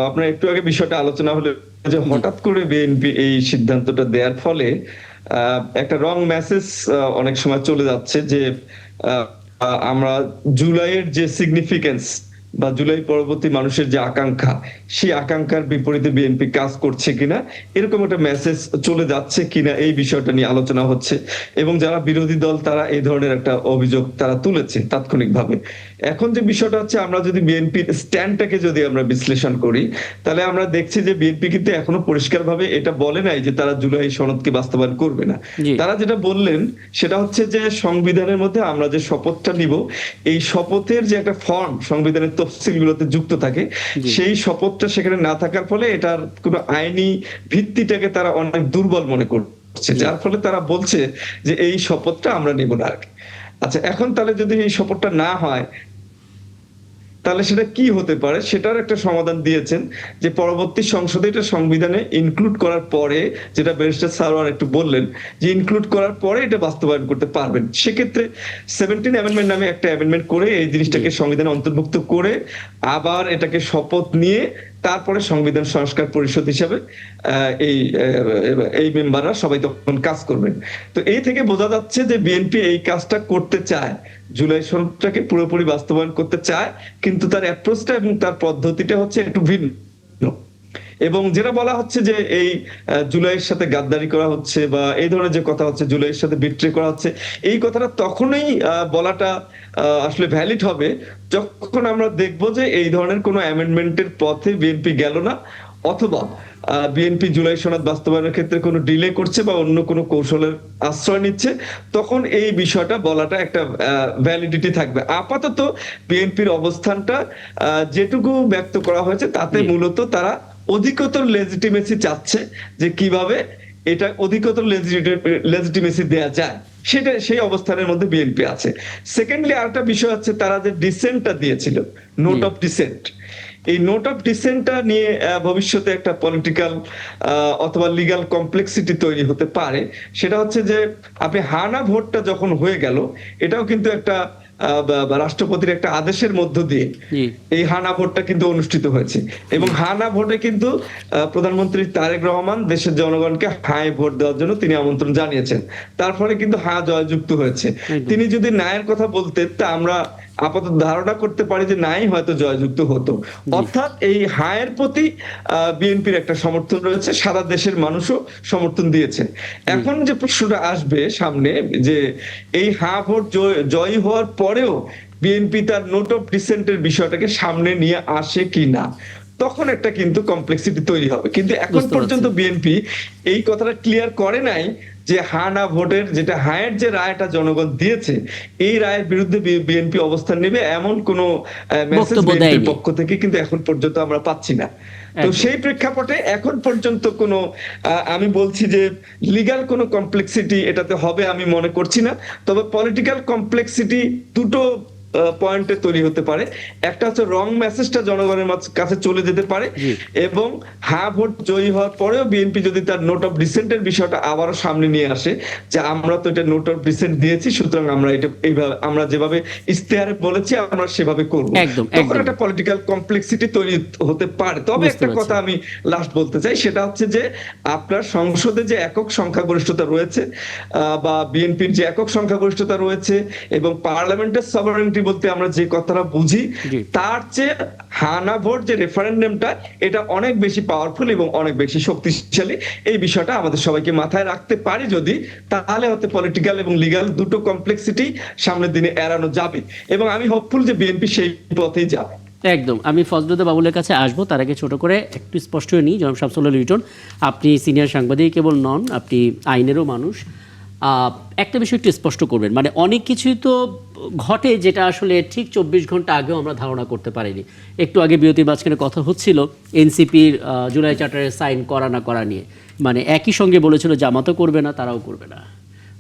আপনার একটু আগে বিষয়টা আলোচনা হলো যে হঠাৎ করে বিএনপি এই সিদ্ধান্তটা দেওয়ার ফলে একটা রং মেসেজ অনেক সময় চলে যাচ্ছে যে আমরা জুলাইয়ের যে সিগনিফিকেন্স বা জুলাই পরবর্তী মানুষের যে আকাঙ্ক্ষা, সেই আকাঙ্ক্ষার বিপরীতে বিএনপি কাজ করছে কিনা, এরকম একটা মেসেজ চলে যাচ্ছে কিনা, এই বিষয়টা নিয়ে আলোচনা হচ্ছে। এবং যারা বিরোধী দল তারা এই ধরনের একটা অভিযোগ তারা তুলেছে তাৎক্ষণিকভাবে। এখন যে বিষয়টা হচ্ছে, আমরা যদি বিএনপির স্ট্যান্ডটাকে যদি আমরা বিশ্লেষণ করি, তাহলে আমরা দেখছি যে বিএনপি কিন্তু এখনো পরিষ্কারভাবে এটা বলে নাই যে তারা জুলাই সনদকে বাস্তবায়ন করবে না। তারা যেটা বললেন সেটা হচ্ছে যে সংবিধানের মধ্যে আমরা যে শপথটা নিব, এই শপথের যে একটা ফর্ম সংবিধানের তফসিলগুলোতে যুক্ত থাকে, সেই শপথটা সেখানে না থাকার ফলে এটার কোনো আইনি ভিত্তিটাকে তারা অনেক দুর্বল মনে করছে, যার ফলে তারা বলছে যে এই শপথটা আমরা নেব না। আচ্ছা, এখন তাহলে যদি এই শপথটা না হয় তাহলে সেটা কি হতে পারে সেটার একটা সমাধান দিয়েছেন, যে পরবর্তী সংসদে এটা সংবিধানে ইনক্লুড করার পরে, যেটা ব্যারিস্টার সারোয়ার একটু বললেন যে ইনক্লুড করার পরে এটা বাস্তবায়ন করতে পারবেন। সেক্ষেত্রে 17 অ্যামেন্ডমেন্ট নামে একটা অ্যামেন্ডমেন্ট করে এই জিনিসটাকে সংবিধানে অন্তর্ভুক্ত করে আবার এটাকে শপথ নিয়ে তারপরে সংবিধান সংস্কার পরিষদ হিসাবে এই মেম্বাররা সবাই তখন কাজ করবেন। তো এই থেকে বোঝা যাচ্ছে যে বিএনপি এই কাজটা করতে চায়, জুলাই সনদটাকে পুরোপুরি বাস্তবায়ন করতে চায়, কিন্তু তার অ্যাপ্রোচটা এবং তার পদ্ধতিটা হচ্ছে একটু ভিন্ন। এবং যেটা বলা হচ্ছে যে এই জুলাইয়ের সাথে গাদ্দারি করা হচ্ছে বা এই ধরনের যে কথা হচ্ছে জুলাইয়ের সাথে বিট্রে করা হচ্ছে, এই কথাটা তখনই বলাটা আসলে ভ্যালিড হবে যখন আমরা দেখব যে এই ধরনের কোনো অ্যামেন্ডমেন্টের পথে বিএনপি গেল না, অথবা বিএনপি জুলাই সনদ বাস্তবায়নের ক্ষেত্রে কোনো ডিলে করছে বা অন্য কোনো কৌশলের আশ্রয় নিচ্ছে, তখন এই বিষয়টা বলাটা একটা ভ্যালিডিটি থাকবে। আপাতত বিএনপির অবস্থানটা যেটুকু ব্যক্ত করা হয়েছে তাতে মূলত তারা অধিকতর লেজিটিমেসি চাচ্ছে, যে কিভাবে এটা অধিকতর লেজিটিমেসি দেয়া যায় সেটা, সেই অবস্থানের মধ্যে বিএনপি আছে। সেকেন্ডলি আরেকটা বিষয় হচ্ছে তারা যে ডিসেন্টটা দিয়েছিল, নোট অফ ডিসেন্ট, এই নোট অফ ডিসেন্টটা নিয়ে ভবিষ্যতে একটা পলিটিক্যাল অথবা লিগ্যাল কমপ্লেক্সিটি তৈরি হতে পারে। সেটা হচ্ছে যে আপনি হানা ভোটটা যখন হয়ে গেল, এটাও কিন্তু একটা রাষ্ট্রপতির একটা আদেশের মধ্য দিয়ে এই হানা ভোটটা কিন্তু অনুষ্ঠিত হয়েছে, এবং হানা ভোটে কিন্তু প্রধানমন্ত্রী তারেক রহমান দেশের জনগণকে হায় ভোট দেওয়ার জন্য তিনি আমন্ত্রণ জানিয়েছেন, তার ফলে কিন্তু হা জয়যুক্ত হয়েছে। তিনি যদি নায়ের কথা বলতেন তা আমরা আপাতত ধারণা করতে পারি যে নাই হয়তো জয়যুক্ত হতো। অর্থাৎ এই হায়ের প্রতি বিএনপির একটা সমর্থন রয়েছে, সারা দেশের মানুষও সমর্থন দিয়েছে। এখন যে প্রশ্নটা আসবে সামনে, যে এই হা ভোট জয়ী হওয়ার পরেও বিএনপি তার নোট অফ ডিসেন্টের বিষয়টাকে সামনে নিয়ে আসে কি না, তখন একটা কিন্তু কমপ্লেক্সিটি তৈরি হবে। কিন্তু এখন পর্যন্ত বিএনপি এই কথাটা ক্লিয়ার করে নাই যে হা না ভোটের, যেটা হায়ের যে রায়টা জনগণ দিয়েছে, এই রায়ের বিরুদ্ধে বিএনপি অবস্থান নেবে এমন কোন মেসেজ বিএনপির পক্ষ থেকে কিন্তু এখন পর্যন্ত আমরা পাচ্ছি না। তো সেই প্রেক্ষাপটে এখন পর্যন্ত কোনো আমি বলছি যে লিগ্যাল কোনো কমপ্লেক্সিটি এটাতে হবে আমি মনে করছি না, তবে পলিটিক্যাল কমপ্লেক্সিটি দুটো পয়েন্টে তৈরি হতে পারে। একটা হচ্ছে রং মেসেজটা জনগণের কাছে চলে যেতে পারে, এবং হা ভোট জয়ী হওয়ার পরেও বিএনপি যদি তার নোট অফ ডিসেন্টের বিষয়টা আবারও সামনে নিয়ে আসে, যে আমরা তো এটা নোট অফ ডিসেন্ট দিয়েছি, সুতরাং আমরা এটা এইভাবে আমরা যেভাবে ইশতেহারে বলেছি আমরা সেভাবে করব, তখন একটা পলিটিক্যাল কমপ্লেক্সিটি তৈরি হতে পারে। তবে একটা কথা আমি লাস্ট বলতে চাই, সেটা হচ্ছে যে আপনার সংসদে যে একক সংখ্যাগরিষ্ঠতা রয়েছে বা বিএনপির যে একক সংখ্যাগরিষ্ঠতা রয়েছে, এবং পার্লামেন্টের সভারেন্টি বলতে আমরা যে কথাটা বুঝি, তার চেয়ে হানা ভোট যে রেফারেন্ডামটা, এটা অনেক বেশি পাওয়ারফুল এবং অনেক বেশি শক্তিশালী। এই বিষয়টা আমাদের সবাইকে মাথায় রাখতে পারি যদি, তাহলে হতে পলিটিক্যাল এবং লিগ্যাল দুটো কমপ্লেক্সিটি সামনের দিনে এড়ানো যাবে, এবং আমি হোপফুল যে বিএনপি সেই পথেই যাবে। একদম। আমি ফজলুদ্দিন বাবুলের কাছে আসবো, তার আগে ছোট করে একটু স্পষ্ট হয়ে নিই। জনাব শামসুল্লাহ লিটন, আপনি সিনিয়র সাংবাদিক কেবল নন, আপনি আইনেরও মানুষ। একটা বিষয় একটু স্পষ্ট করবেন, মানে অনেক কিছুই তো ঘটে যেটা আসলে ঠিক 24 ঘন্টা আগেও আমরা ধারণা করতে পারিনি। একটু আগে বিরতির মাঝখানে কথা হচ্ছিল এনসিপির জুলাই চার্টারে সাইন করা না করা নিয়ে, মানে একই সঙ্গে বলেছিল জামাতও করবে না, তারাও করবে না,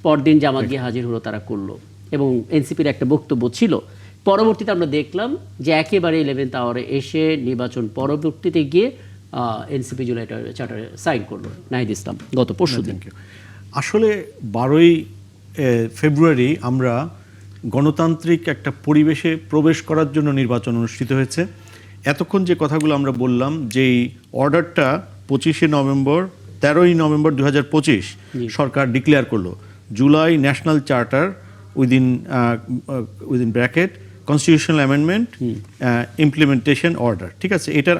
পরদিন জামাত গিয়ে হাজির হলো, তারা করলো, এবং এনসিপির একটা বক্তব্য ছিল। পরবর্তীতে আমরা দেখলাম যে একেবারে 11th আওয়ারে এসে নির্বাচন পরবর্তীতে গিয়ে এনসিপি জুলাই চার্টারে সাইন করলো নাহিদ ইসলাম গত পরশুদিন। আসলে 12ই ফেব্রুয়ারি আমরা গণতান্ত্রিক একটা পরিবেশে প্রবেশ করার জন্য নির্বাচন অনুষ্ঠিত হয়েছে। এতক্ষণ যে কথাগুলো আমরা বললাম, যেই অর্ডারটা 25শে নভেম্বর 13ই নভেম্বর 2025 সরকার ডিক্লেয়ার করলো, July national charter within bracket constitutional amendment implementation order, ঠিক আছে, এটার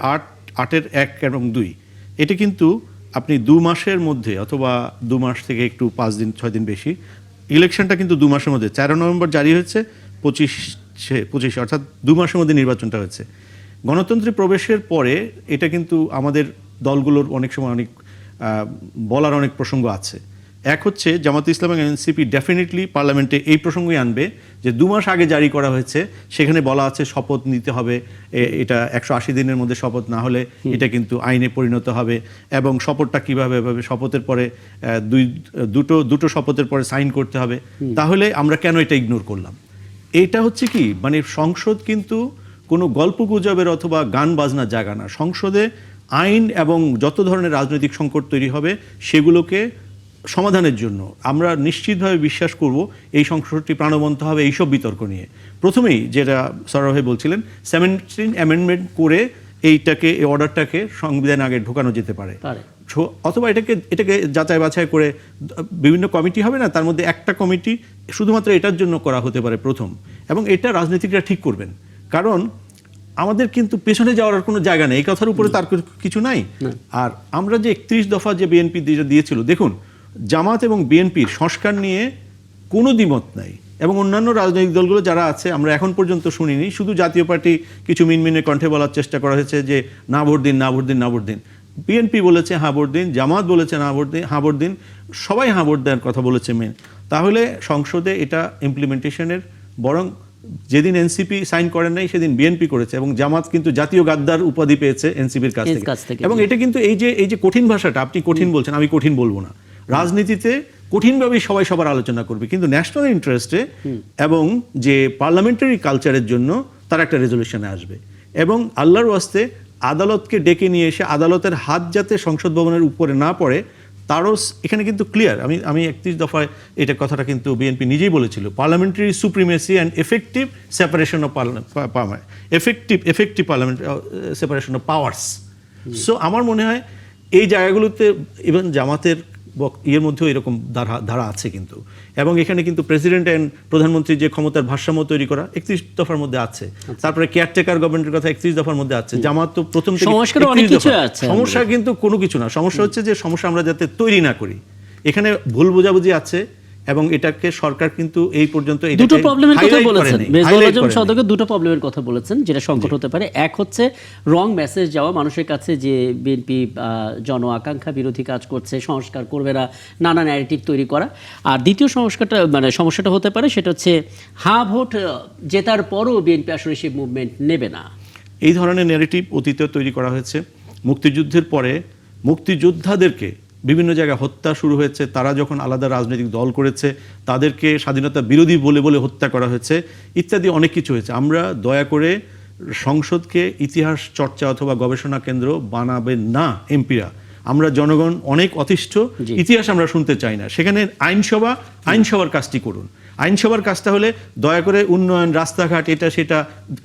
8-এর 1 এবং 2, এটা কিন্তু আপনি 2 মাসের মধ্যে, অথবা 2 মাস থেকে একটু 5 দিন 6 দিন বেশি, ইলেকশনটা কিন্তু 2 মাসের মধ্যে, 14 নভেম্বর জারি হয়েছে, 25 অর্থাৎ 2 মাসের মধ্যে নির্বাচনটা হয়েছে। গণতন্ত্রে প্রবেশের পরে এটা কিন্তু আমাদের দলগুলোর অনেক সময় অনেক বলার অনেক প্রসঙ্গ আছে, এক হচ্ছে জামাত ইসলাম এবং এনসিপি ডেফিনেটলি পার্লামেন্টে এই প্রসঙ্গই আনবে যে 2 মাস আগে জারি করা হয়েছে, সেখানে বলা আছে শপথ নিতে হবে, এটা 180 দিনের মধ্যে শপথ না হলে এটা কিন্তু আইনে পরিণত হবে, এবং শপথটা কিভাবে হবে, শপথের পরে দুটো শপথের পরে সাইন করতে হবে। তাহলে আমরা কেন এটা ইগনোর করলাম? এটা হচ্ছে কি, মানে সংসদ কিন্তু কোনো গল্প গুজবের অথবা গান বাজনার জায়গা না। সংসদে আইন এবং যত ধরনের রাজনৈতিক সংকট তৈরি হবে সেগুলোকে সমাধানের জন্য আমরা নিশ্চিতভাবে বিশ্বাস করব এই সংসদটি প্রাণবন্ত হবে এইসব বিতর্ক নিয়ে। প্রথমেই যেটা সরোয়ার ভাই বলছিলেন, 17 অ্যামেন্ডমেন্ট করে এই অর্ডারটাকে সংবিধানে আগে ঢোকানো যেতে পারে, অথবা এটাকে যাচাই বাছাই করে বিভিন্ন কমিটি হবে না, তার মধ্যে একটা কমিটি শুধুমাত্র এটার জন্য করা হতে পারে প্রথম, এবং এটা রাজনীতিকরা ঠিক করবেন। কারণ আমাদের কিন্তু পেছনে যাওয়ার আর কোনো জায়গা নেই, এই কথার উপরে তার কিছু নাই। আর আমরা যে 31 দফা যে বিএনপি দিয়েছিল, দেখুন জামাত এবং বিএনপির সংস্কার নিয়ে কোনো দ্বিমত নাই, এবং অন্যান্য রাজনৈতিক দলগুলো যারা আছে আমরা এখন পর্যন্ত শুনিনি। শুধু জাতীয় পার্টি কিছু মিনমিনে কণ্ঠে বলার চেষ্টা করা হয়েছে যে না ভোট দিন, না ভোট দিন, না ভোট দিন। বিএনপি বলেছে হ্যাঁ ভোট দিন, জামাত বলেছে না ভোট দিন, হ্যাঁ ভোট দিন, সবাই হ্যাঁ ভোট দেওয়ার কথা বলেছে মেন। তাহলে সংসদে এটা ইমপ্লিমেন্টেশনের, বরং যেদিন এনসিপি সাইন করেন নাই সেদিন বিএনপি করেছে, এবং জামাত কিন্তু জাতীয় গাদ্দার উপাধি পেয়েছে এনসিপির কাছ থেকে। এবং এটা কিন্তু এই যে কঠিন ভাষাটা আপনি কঠিন বলছেন, আমি কঠিন বলবো না। রাজনীতিতে কঠিনভাবেই সবাই সবার আলোচনা করবে, কিন্তু ন্যাশনাল ইন্টারেস্টে এবং যে পার্লামেন্টারি কালচারের জন্য তারা একটা রেজলিউশনে আসবে। এবং আল্লাহর ওয়াস্তে আদালতকে ডেকে নিয়ে এসে আদালতের হাত যাতে সংসদ ভবনের উপরে না পড়ে, তারও এখানে কিন্তু ক্লিয়ার। আমি 31 দফায় এটা কথাটা কিন্তু বিএনপি নিজেই বলেছিল, parliamentary supremacy and effective separation of effective parliament separation of powers. So আমার মনে হয় এই জায়গাগুলোতে ইভেন জামাতের ইয়ের মধ্যেও এরকম ধারা আছে কিন্তু, এবং এখানে কিন্তু প্রেসিডেন্ট অ্যান্ড প্রধানমন্ত্রীর যে ক্ষমতার ভারসাম্য তৈরি করা 31 দফার মধ্যে আছে। তারপরে কেয়ারটেকার গভর্নমেন্টের কথা 31 দফার মধ্যে আছে। জামাত তো প্রথম থেকে সমস্যা কিন্তু কোনো কিছু না, সমস্যা হচ্ছে যে সমস্যা আমরা যাতে তৈরি না করি, এখানে ভুল বোঝাবুঝি আছে, এবং এটাকে সরকার কিন্তু এই পর্যন্ত দুটো প্রবলেমের কথা বলেছেন, মেজবাহুল আজম সদকে দুটো প্রবলেমের কথা বলেছেন যেটা সংকট হতে পারে। এক হচ্ছে রং মেসেজ যাওয়া মানুষের কাছে যে বিএনপি জন আকাঙ্ক্ষা বিরোধী কাজ করছে, সংস্কার করবে না, নানা ন্যারেটিভ তৈরি করা। আর দ্বিতীয় সমস্যাটা হতে পারে সেটা হচ্ছে হ্যাঁ ভোট জেতার পরও বিএনপি আসলে সেই মুভমেন্ট নেবে না। এই ধরনের ন্যারেটিভ অতীতে তৈরি করা হয়েছে। মুক্তিযুদ্ধের পরে মুক্তিযোদ্ধাদেরকে বিভিন্ন জায়গায় হত্যা শুরু হয়েছে, তারা যখন আলাদা রাজনৈতিক দল করেছে তাদেরকে স্বাধীনতা বিরোধী বলে বলে হত্যা করা হয়েছে, ইত্যাদি অনেক কিছু হয়েছে। আমরা দয়া করে সংসদকে ইতিহাস চর্চা অথবা গবেষণা কেন্দ্র বানাবেন না এমপিরা। আমরা জনগণ অনেক অতিষ্ঠ, ইতিহাস আমরা শুনতে চাই না। সেখানে আইনসভার কাজটি করুন। আইনসভার কাজটা হলে দয়া করে উন্নয়ন, রাস্তাঘাট, এটা সেটা,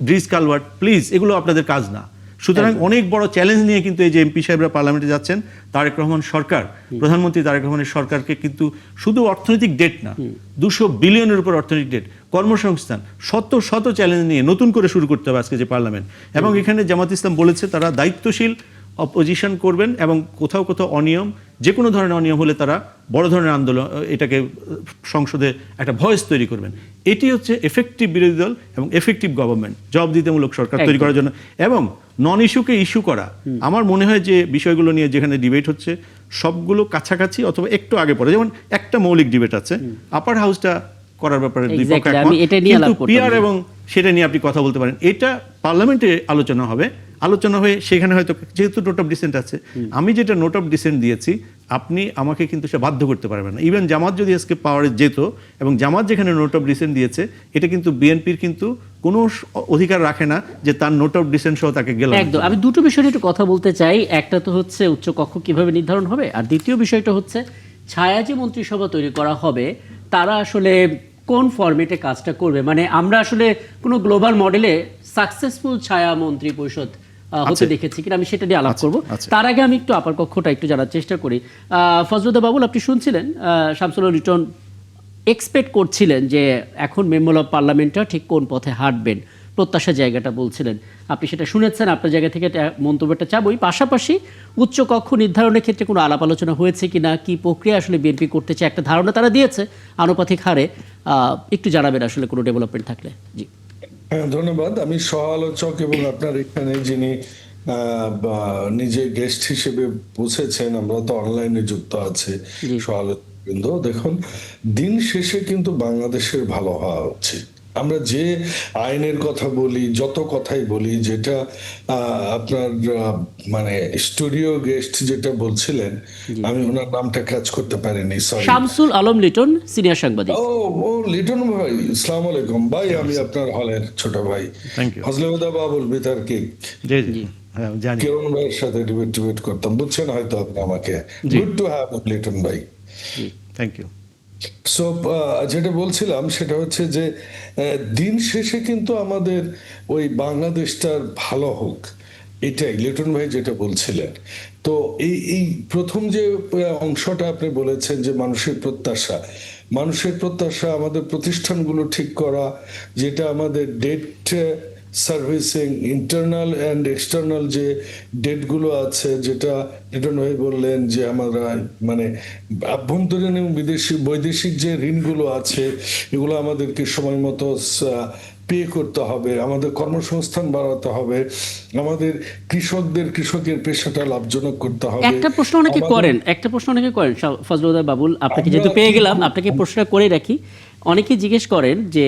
ব্রিজ কালভার্ট, প্লিজ এগুলো আপনাদের কাজ না। সুতরাং অনেক বড় চ্যালেঞ্জ নিয়ে কিন্তু এই যে এমপি সাহেবরা পার্লামেন্টে যাচ্ছেন, তারেক রহমান সরকার, প্রধানমন্ত্রী তারেক রহমানের সরকারকে কিন্তু শুধু অর্থনৈতিক ডেট না, 200 বিলিয়নের উপর অর্থনৈতিক ডেট, কর্মসংস্থান, শত চ্যালেঞ্জ নিয়ে নতুন করে শুরু করতে হবে আজকে যে পার্লামেন্ট। এবং এখানে জামাত ইসলাম বলেছে তারা দায়িত্বশীল অপোজিশন করবেন, এবং কোথাও অনিয়ম, যে কোনো ধরনের অনিয়ম হলে তারা বড় ধরনের আন্দোলন, এটাকে সংসদে একটা ভয়েস তৈরি করবেন। এটি হচ্ছে এফেক্টিভ বিরোধী দল এবং এফেক্টিভ গভর্নমেন্ট, জবাবদিহিতামূলক সরকার তৈরি করার জন্য। এবং নন ইস্যুকে ইস্যু করা, আমার মনে হয় যে বিষয়গুলো নিয়ে যেখানে ডিবেট হচ্ছে সবগুলো কাছাকাছি অথবা একটু আগে পড়ে। যেমন একটা মৌলিক ডিবেট আছে, আপার হাউসটা করার ব্যাপারে কিন্তু পিআর এবং সেটা নিয়ে আপনি কথা বলতে পারেন, এটা পার্লামেন্টে আলোচনা হয়ে সেখানে হয়তো, যেহেতু নোট অফ ডিসেন্ট আছে, আমি যেটা নোট অফ ডিসেন্ট দিয়েছি আপনি আমাকে কিন্তু সে বাধ্য করতে পারবেন না। ইভেন জামাত যদি আজকে পাওয়ারে যেত, এবং জামাত যেখানে নোট অফ ডিসেন্ট দিয়েছে, এটা কিন্তু বিএনপির কিন্তু কোনো অধিকার রাখে না যে তার নোট অফ ডিসেন্ট সহ তাকে গেল। একদম, আমি দুটো বিষয় একটু কথা বলতে চাই। একটা তো হচ্ছে উচ্চ কক্ষ কিভাবে নির্ধারণ হবে, আর দ্বিতীয় বিষয়টা হচ্ছে ছায়া যে মন্ত্রিসভা তৈরি করা হবে তারা আসলে কোন ফরম্যাটে কাজটা করবে। মানে আমরা আসলে কোনো গ্লোবাল মডেলে সাকসেসফুল ছায়া মন্ত্রী পরিষদ হতে দেখেছি কিনা, আমি সেটা নিয়ে আলাপ করবো। তার আগে আমি একটু আপার কক্ষটা একটু জানার চেষ্টা করি। ফজলুদ্দিন বাবুল, আপনি শুনছিলেন শামসুল লিটন এক্সপেক্ট করছিলেন যে এখন মেম্বার অফ পার্লামেন্টটা ঠিক কোন পথে হাঁটবেন, প্রত্যাশা জায়গাটা বলছিলেন, আপনি সেটা শুনেছেন, আপনার জায়গা থেকে মন্তব্যটা চাবই। পাশাপাশি উচ্চ কক্ষ নির্ধারণের ক্ষেত্রে কোনো আলাপ আলোচনা হয়েছে কিনা, কি প্রক্রিয়া আসলে বিএনপি করতে চায়, একটা ধারণা তারা দিয়েছে আনুপাতিক হারে, একটু জানাবেন আসলে কোনো ডেভেলপমেন্ট থাকলে। জি হ্যাঁ, ধন্যবাদ। আমি সহ আলোচক এবং আপনার এখানে যিনি নিজে গেস্ট হিসেবে বসেছেন, আমরা তো অনলাইনে যুক্ত আছে সহ আলোচক বৃন্দ, দেখুন, দিন শেষে কিন্তু বাংলাদেশের ভালো হওয়া উচিত। আমরা যে আইনের কথা বলি, যত কথাই বলি, যেটা আপনার মানে স্টুডিও গেস্ট যেটা বলছিলেন, আমি ওনার নামটা ক্যাচ করতে পারিনি, সরি। শামসুল আলম লিটন, সিনিয়র সাংবাদিক। ও ও লিটন ভাই, আসসালামু আলাইকুম ভাই, আমি আপনার হলের ছোট ভাই। Thank you. ফজলেহুদা বাবুল বিতার্কিক জি জি হ্যাঁ জানি। কিরণ ভাইয়ের সাথে ডিবেট করতাম, বুঝছেন হয়তো আপনি আমাকে। গুড টু হ্যাভ লিটন ভাই। Thank you. সো যেটা বলছিলাম সেটা হচ্ছে যে দিন শেষে কিন্তু আমাদের ওই বাংলাদেশটার ভালো হোক, এটাই লিটন ভাই যেটা বলছিলেন। তো এই প্রথম যে অংশটা আপনি বলেছেন যে মানুষের প্রত্যাশা আমাদের প্রতিষ্ঠানগুলো ঠিক করা, যেটা আমাদের debt servicing, internal and external যে ডেটগুলো আছে, যেটা লিটন ভাই বললেন যে আমরা মানে আভ্যন্তরীণ এবং বৈদেশিক যে ঋণগুলো আছে, এগুলো আমাদেরকে সময় মতো পে করতে হবে, আমাদের কর্মসংস্থান বাড়াতে হবে, আমাদের কৃষকের পেশাটা লাভজনক করতে হবে। একটা প্রশ্ন অনেকে করেন ফজলুদ্দার বাবুল, আপনাকে যেহেতু পেয়ে গেলাম আপনাকে প্রশ্নটা করে রাখি। অনেকে জিজ্ঞেস করেন যে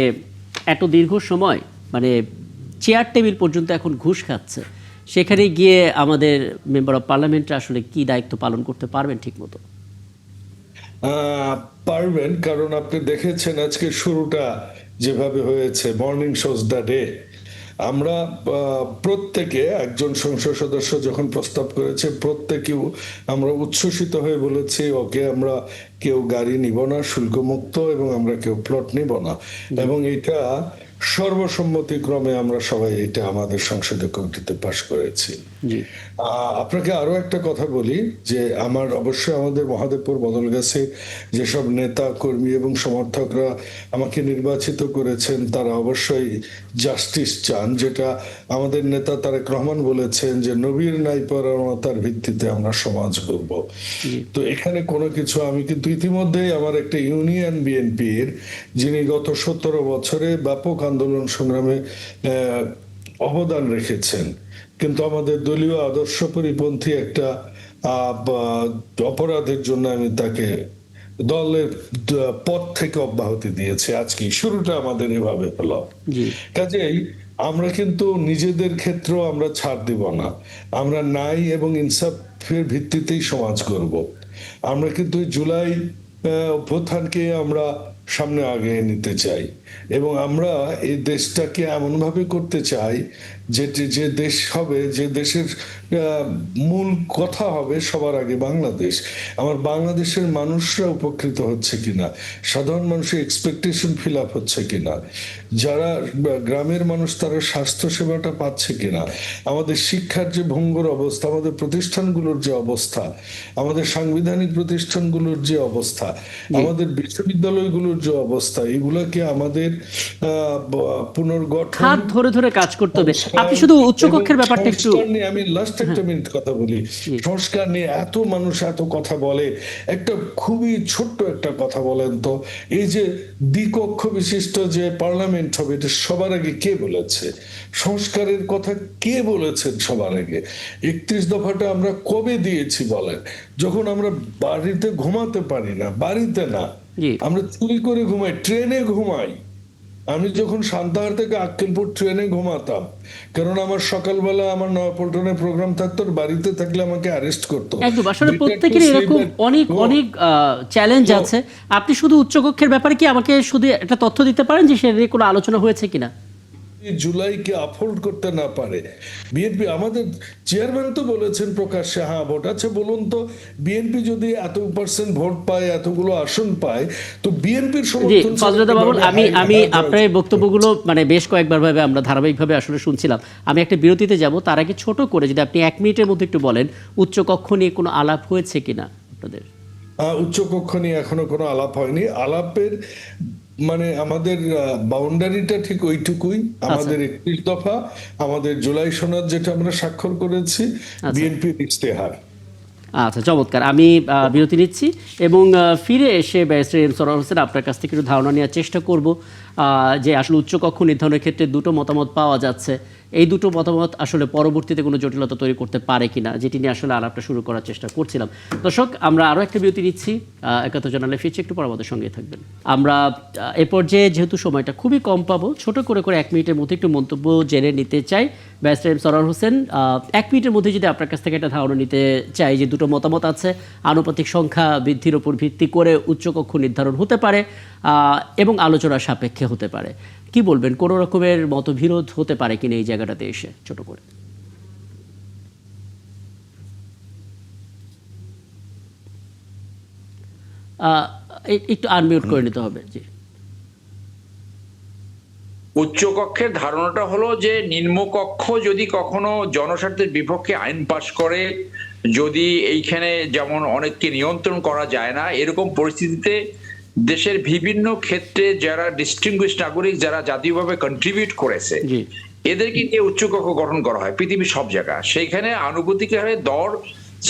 এত দীর্ঘ সময় মানে চেয়ার টেবিল পর্যন্ত এখন ঘুষ খাচ্ছে, সেখানে গিয়ে আমাদের মেম্বার অফ পার্লামেন্টরা আসলে কি দায়িত্ব পালন করতে পারবেন ঠিক মতো? পারবেন, কারণ আপনি দেখেছেন আজকে শুরুটা যেভাবে হয়েছে, মর্নিং শোজ দ্য ডে। আমরা প্রত্যেকে, একজন সংসদ সদস্য যখন প্রস্তাব করেছে, প্রত্যেকেও আমরা উচ্ছ্বসিত হয়ে বলেছি ওকে আমরা কেউ গাড়ি নিব না শুল্কমুক্ত, এবং আমরা কেউ প্লট নিব না, এবং এটা সর্বসম্মতিক্রমে আমরা সবাই এটা আমাদের সংসদীয় কমিটিতে পাশ করেছি। আপনাকে আরো একটা কথা বলি যে অবশ্যই আমাদের মহাদেবপুর বদলগাছে যেসব নেতা কর্মী এবং সমর্থকরা আমাকে নির্বাচিত করেছেন, তারা অবশ্যই জাস্টিস চান, যেটা আমাদের নেতা তারেক রহমান বলেছেন যে নবীর ন্যায়পরায়ণতার ভিত্তিতে আমরা সমাজ গড়ব। তো এখানে কোনো কিছু, আমি কিন্তু ইতিমধ্যেই আমার একটা ইউনিয়ন বিএনপির, যিনি গত 17 বছরে ব্যাপক আন্দোলন সংগ্রামে অবদান রেখেছেন, কিন্তু আমাদের দলীয় আদর্শ পরিপন্থী একটা অপরাধের জন্য আমি তাকে দলের পদ থেকে অব্যাহতি দিয়েছে। আজকে শুরুটা আমাদের এভাবে হলো। কাজেই আমরা কিন্তু নিজেদের ক্ষেত্রেও আমরা ছাড় দিব না, আমরা ন্যায় এবং ইনসাফের ভিত্তিতেই সমাজ করব। আমরা কিন্তু জুলাই অভ্যুত্থানকে আমরা সামনে আগে নিতে চাই, এবং আমরা এই দেশটাকে এমনভাবে করতে চাই যে দেশ হবে, যে দেশের মূল কথা হবে সবার আগে বাংলাদেশ। আমার বাংলাদেশের মানুষরা উপকৃত হচ্ছে কিনা, সাধারণ মানুষের এক্সপেকটেশন ফিল আপ হচ্ছে কিনা, যারা গ্রামের মানুষ তারা স্বাস্থ্য সেবাটা পাচ্ছে কিনা, আমাদের শিক্ষার যে ভঙ্গুর অবস্থা, আমাদের প্রতিষ্ঠানগুলোর যে অবস্থা, আমাদের সাংবিধানিক প্রতিষ্ঠানগুলোর যে অবস্থা, আমাদের বিশ্ববিদ্যালয়গুলোর যে অবস্থা, এগুলোকে আমাদের পুনর্গঠন হাত ধরে ধরে কাজ করতে হবে। আপনি শুধু উচ্চকক্ষের ব্যাপারটা একটু, আমি লাস্ট একটা মিনিট কথা বলি। সংস্কার নিয়ে এত মানুষ এত কথা বলে, একটা খুবই ছোট্ট একটা কথা বলেন তো, এই যে দ্বিকক্ষ বিশিষ্ট যে পার্লামেন্ট হবে, এটা সবার আগে কে বলেছে? সংস্কারের কথা কে বলেছেন সবার আগে? 31 দফাটা আমরা কবে দিয়েছি বলেন? যখন আমরা বাড়িতে ঘুমাতে পারি না, বাড়িতে না, আমরা চুরি করে ঘুমাই, ট্রেনে ঘুমাই। আমি যখন সান্তাহার থেকে আক্কেলপুর ট্রেনে ঘুমাতাম, কারণ আমার সকালবেলা আমার নয়াপল্টনে প্রোগ্রাম থাকতো, বাড়িতে থাকলে আমাকে অ্যারেস্ট করতো। একদম, আসলে প্রত্যেকের এরকম অনেক চ্যালেঞ্জ আছে। আপনি শুধু উচ্চকক্ষের ব্যাপারে কি আমাকে শুধু একটা তথ্য দিতে পারেন যে সেটা কোনো আলোচনা হয়েছে কিনা? জুলাইকে আপহোল্ড করতে না পারে বিএনপি, আমাদের চেয়ারম্যান তো বলেছেন প্রকাশ্যে হ্যাঁ ভোট। আচ্ছা বলুন তো, বিএনপি যদি এত % ভোট পায়, এতগুলো আসন পায়, তো বিএনপির সমর্থন। ফজলুদ্দার বাবুল, আমি আপনার বক্তব্যগুলো মানে বেশ কয়েকবার ভাবে আমরা ধারাবাহিকভাবে আসলে শুনছিলাম। আমি একটা বিরতিতে যাব, তার আগে ছোট করে যদি আপনি 1 মিনিটের মধ্যে একটু বলেন উচ্চকক্ষ নিয়ে কোনো আলাপ হয়েছে কিনা আপনাদের? উচ্চকক্ষ নিয়ে এখনো কোনো আলাপ হয়নি। আলাপের মানে আমাদের বাউন্ডারিটা ঠিক ওইটুকুই, আমাদের 31 দফা, আমাদের জুলাই সনদ যেটা আমরা স্বাক্ষর করেছি, বিএনপির ইশতেহার। আচ্ছা, চমৎকার। আমি বিরতি নিচ্ছি এবং ফিরে এসে ব্যারিস্টার এম সরওয়ার হোসেন আপনার কাছ থেকে একটু ধারণা নেওয়ার চেষ্টা করব যে আসলে উচ্চকক্ষ নির্ধারণের ক্ষেত্রে দুটো মতামত পাওয়া যাচ্ছে, এই দুটো মতামত আসলে পরবর্তীতে কোনো জটিলতা তৈরি করতে পারে কিনা, যেটি নিয়ে আসলে আলাপটা শুরু করার চেষ্টা করছিলাম। দর্শক, আমরা আরও একটা বিরতি নিচ্ছি, ৭১ জানালে ফিরছি, একটু পর আমাদের সঙ্গে থাকবেন। আমরা এ পর্যায়ে যেহেতু সময়টা খুবই কম পাবো, ছোট করে 1 মিনিটের মধ্যে একটু মন্তব্য জেনে নিতে চাই। ব্যারিস্টার সরওয়ার হোসেন, 1 মিনিটের মধ্যে যদি আপনার কাছ থেকে একটা ধারণা নিতে চাই যে দুটো মতামত আছে, আনুপাতিক সংখ্যা বৃদ্ধির উপর ভিত্তি করে উচ্চকক্ষ নির্ধারণ হতে পারে এবং আলোচনার সাপেক্ষে হতে পারে, কি বলবেন? কোনো রকমের মতবিরোধ হতে পারে কিনা এই জায়গাটাতে এসে? ছোট করে একটু আনমিউট করে নিতে হবে। জি, উচ্চকক্ষের ধারণাটা হলো যে নিম্নকক্ষ যদি কখনো জনস্বার্থের বিপক্ষে আইন পাশ করে, যদি এইখানে যেমন অনেককে নিয়ন্ত্রণ করা যায় না, এরকম পরিস্থিতিতে দেশের বিভিন্ন ক্ষেত্রে যারা ডিস্টিংগুইশ নাগরিক, যারা জাতীয়ভাবে কন্ট্রিবিউট করেছে, জি, এদেরকে নিয়ে উচ্চকক্ষ গঠন করা হয় পৃথিবীর সব জায়গায়। সেইখানে আনুপাতিক হারে দল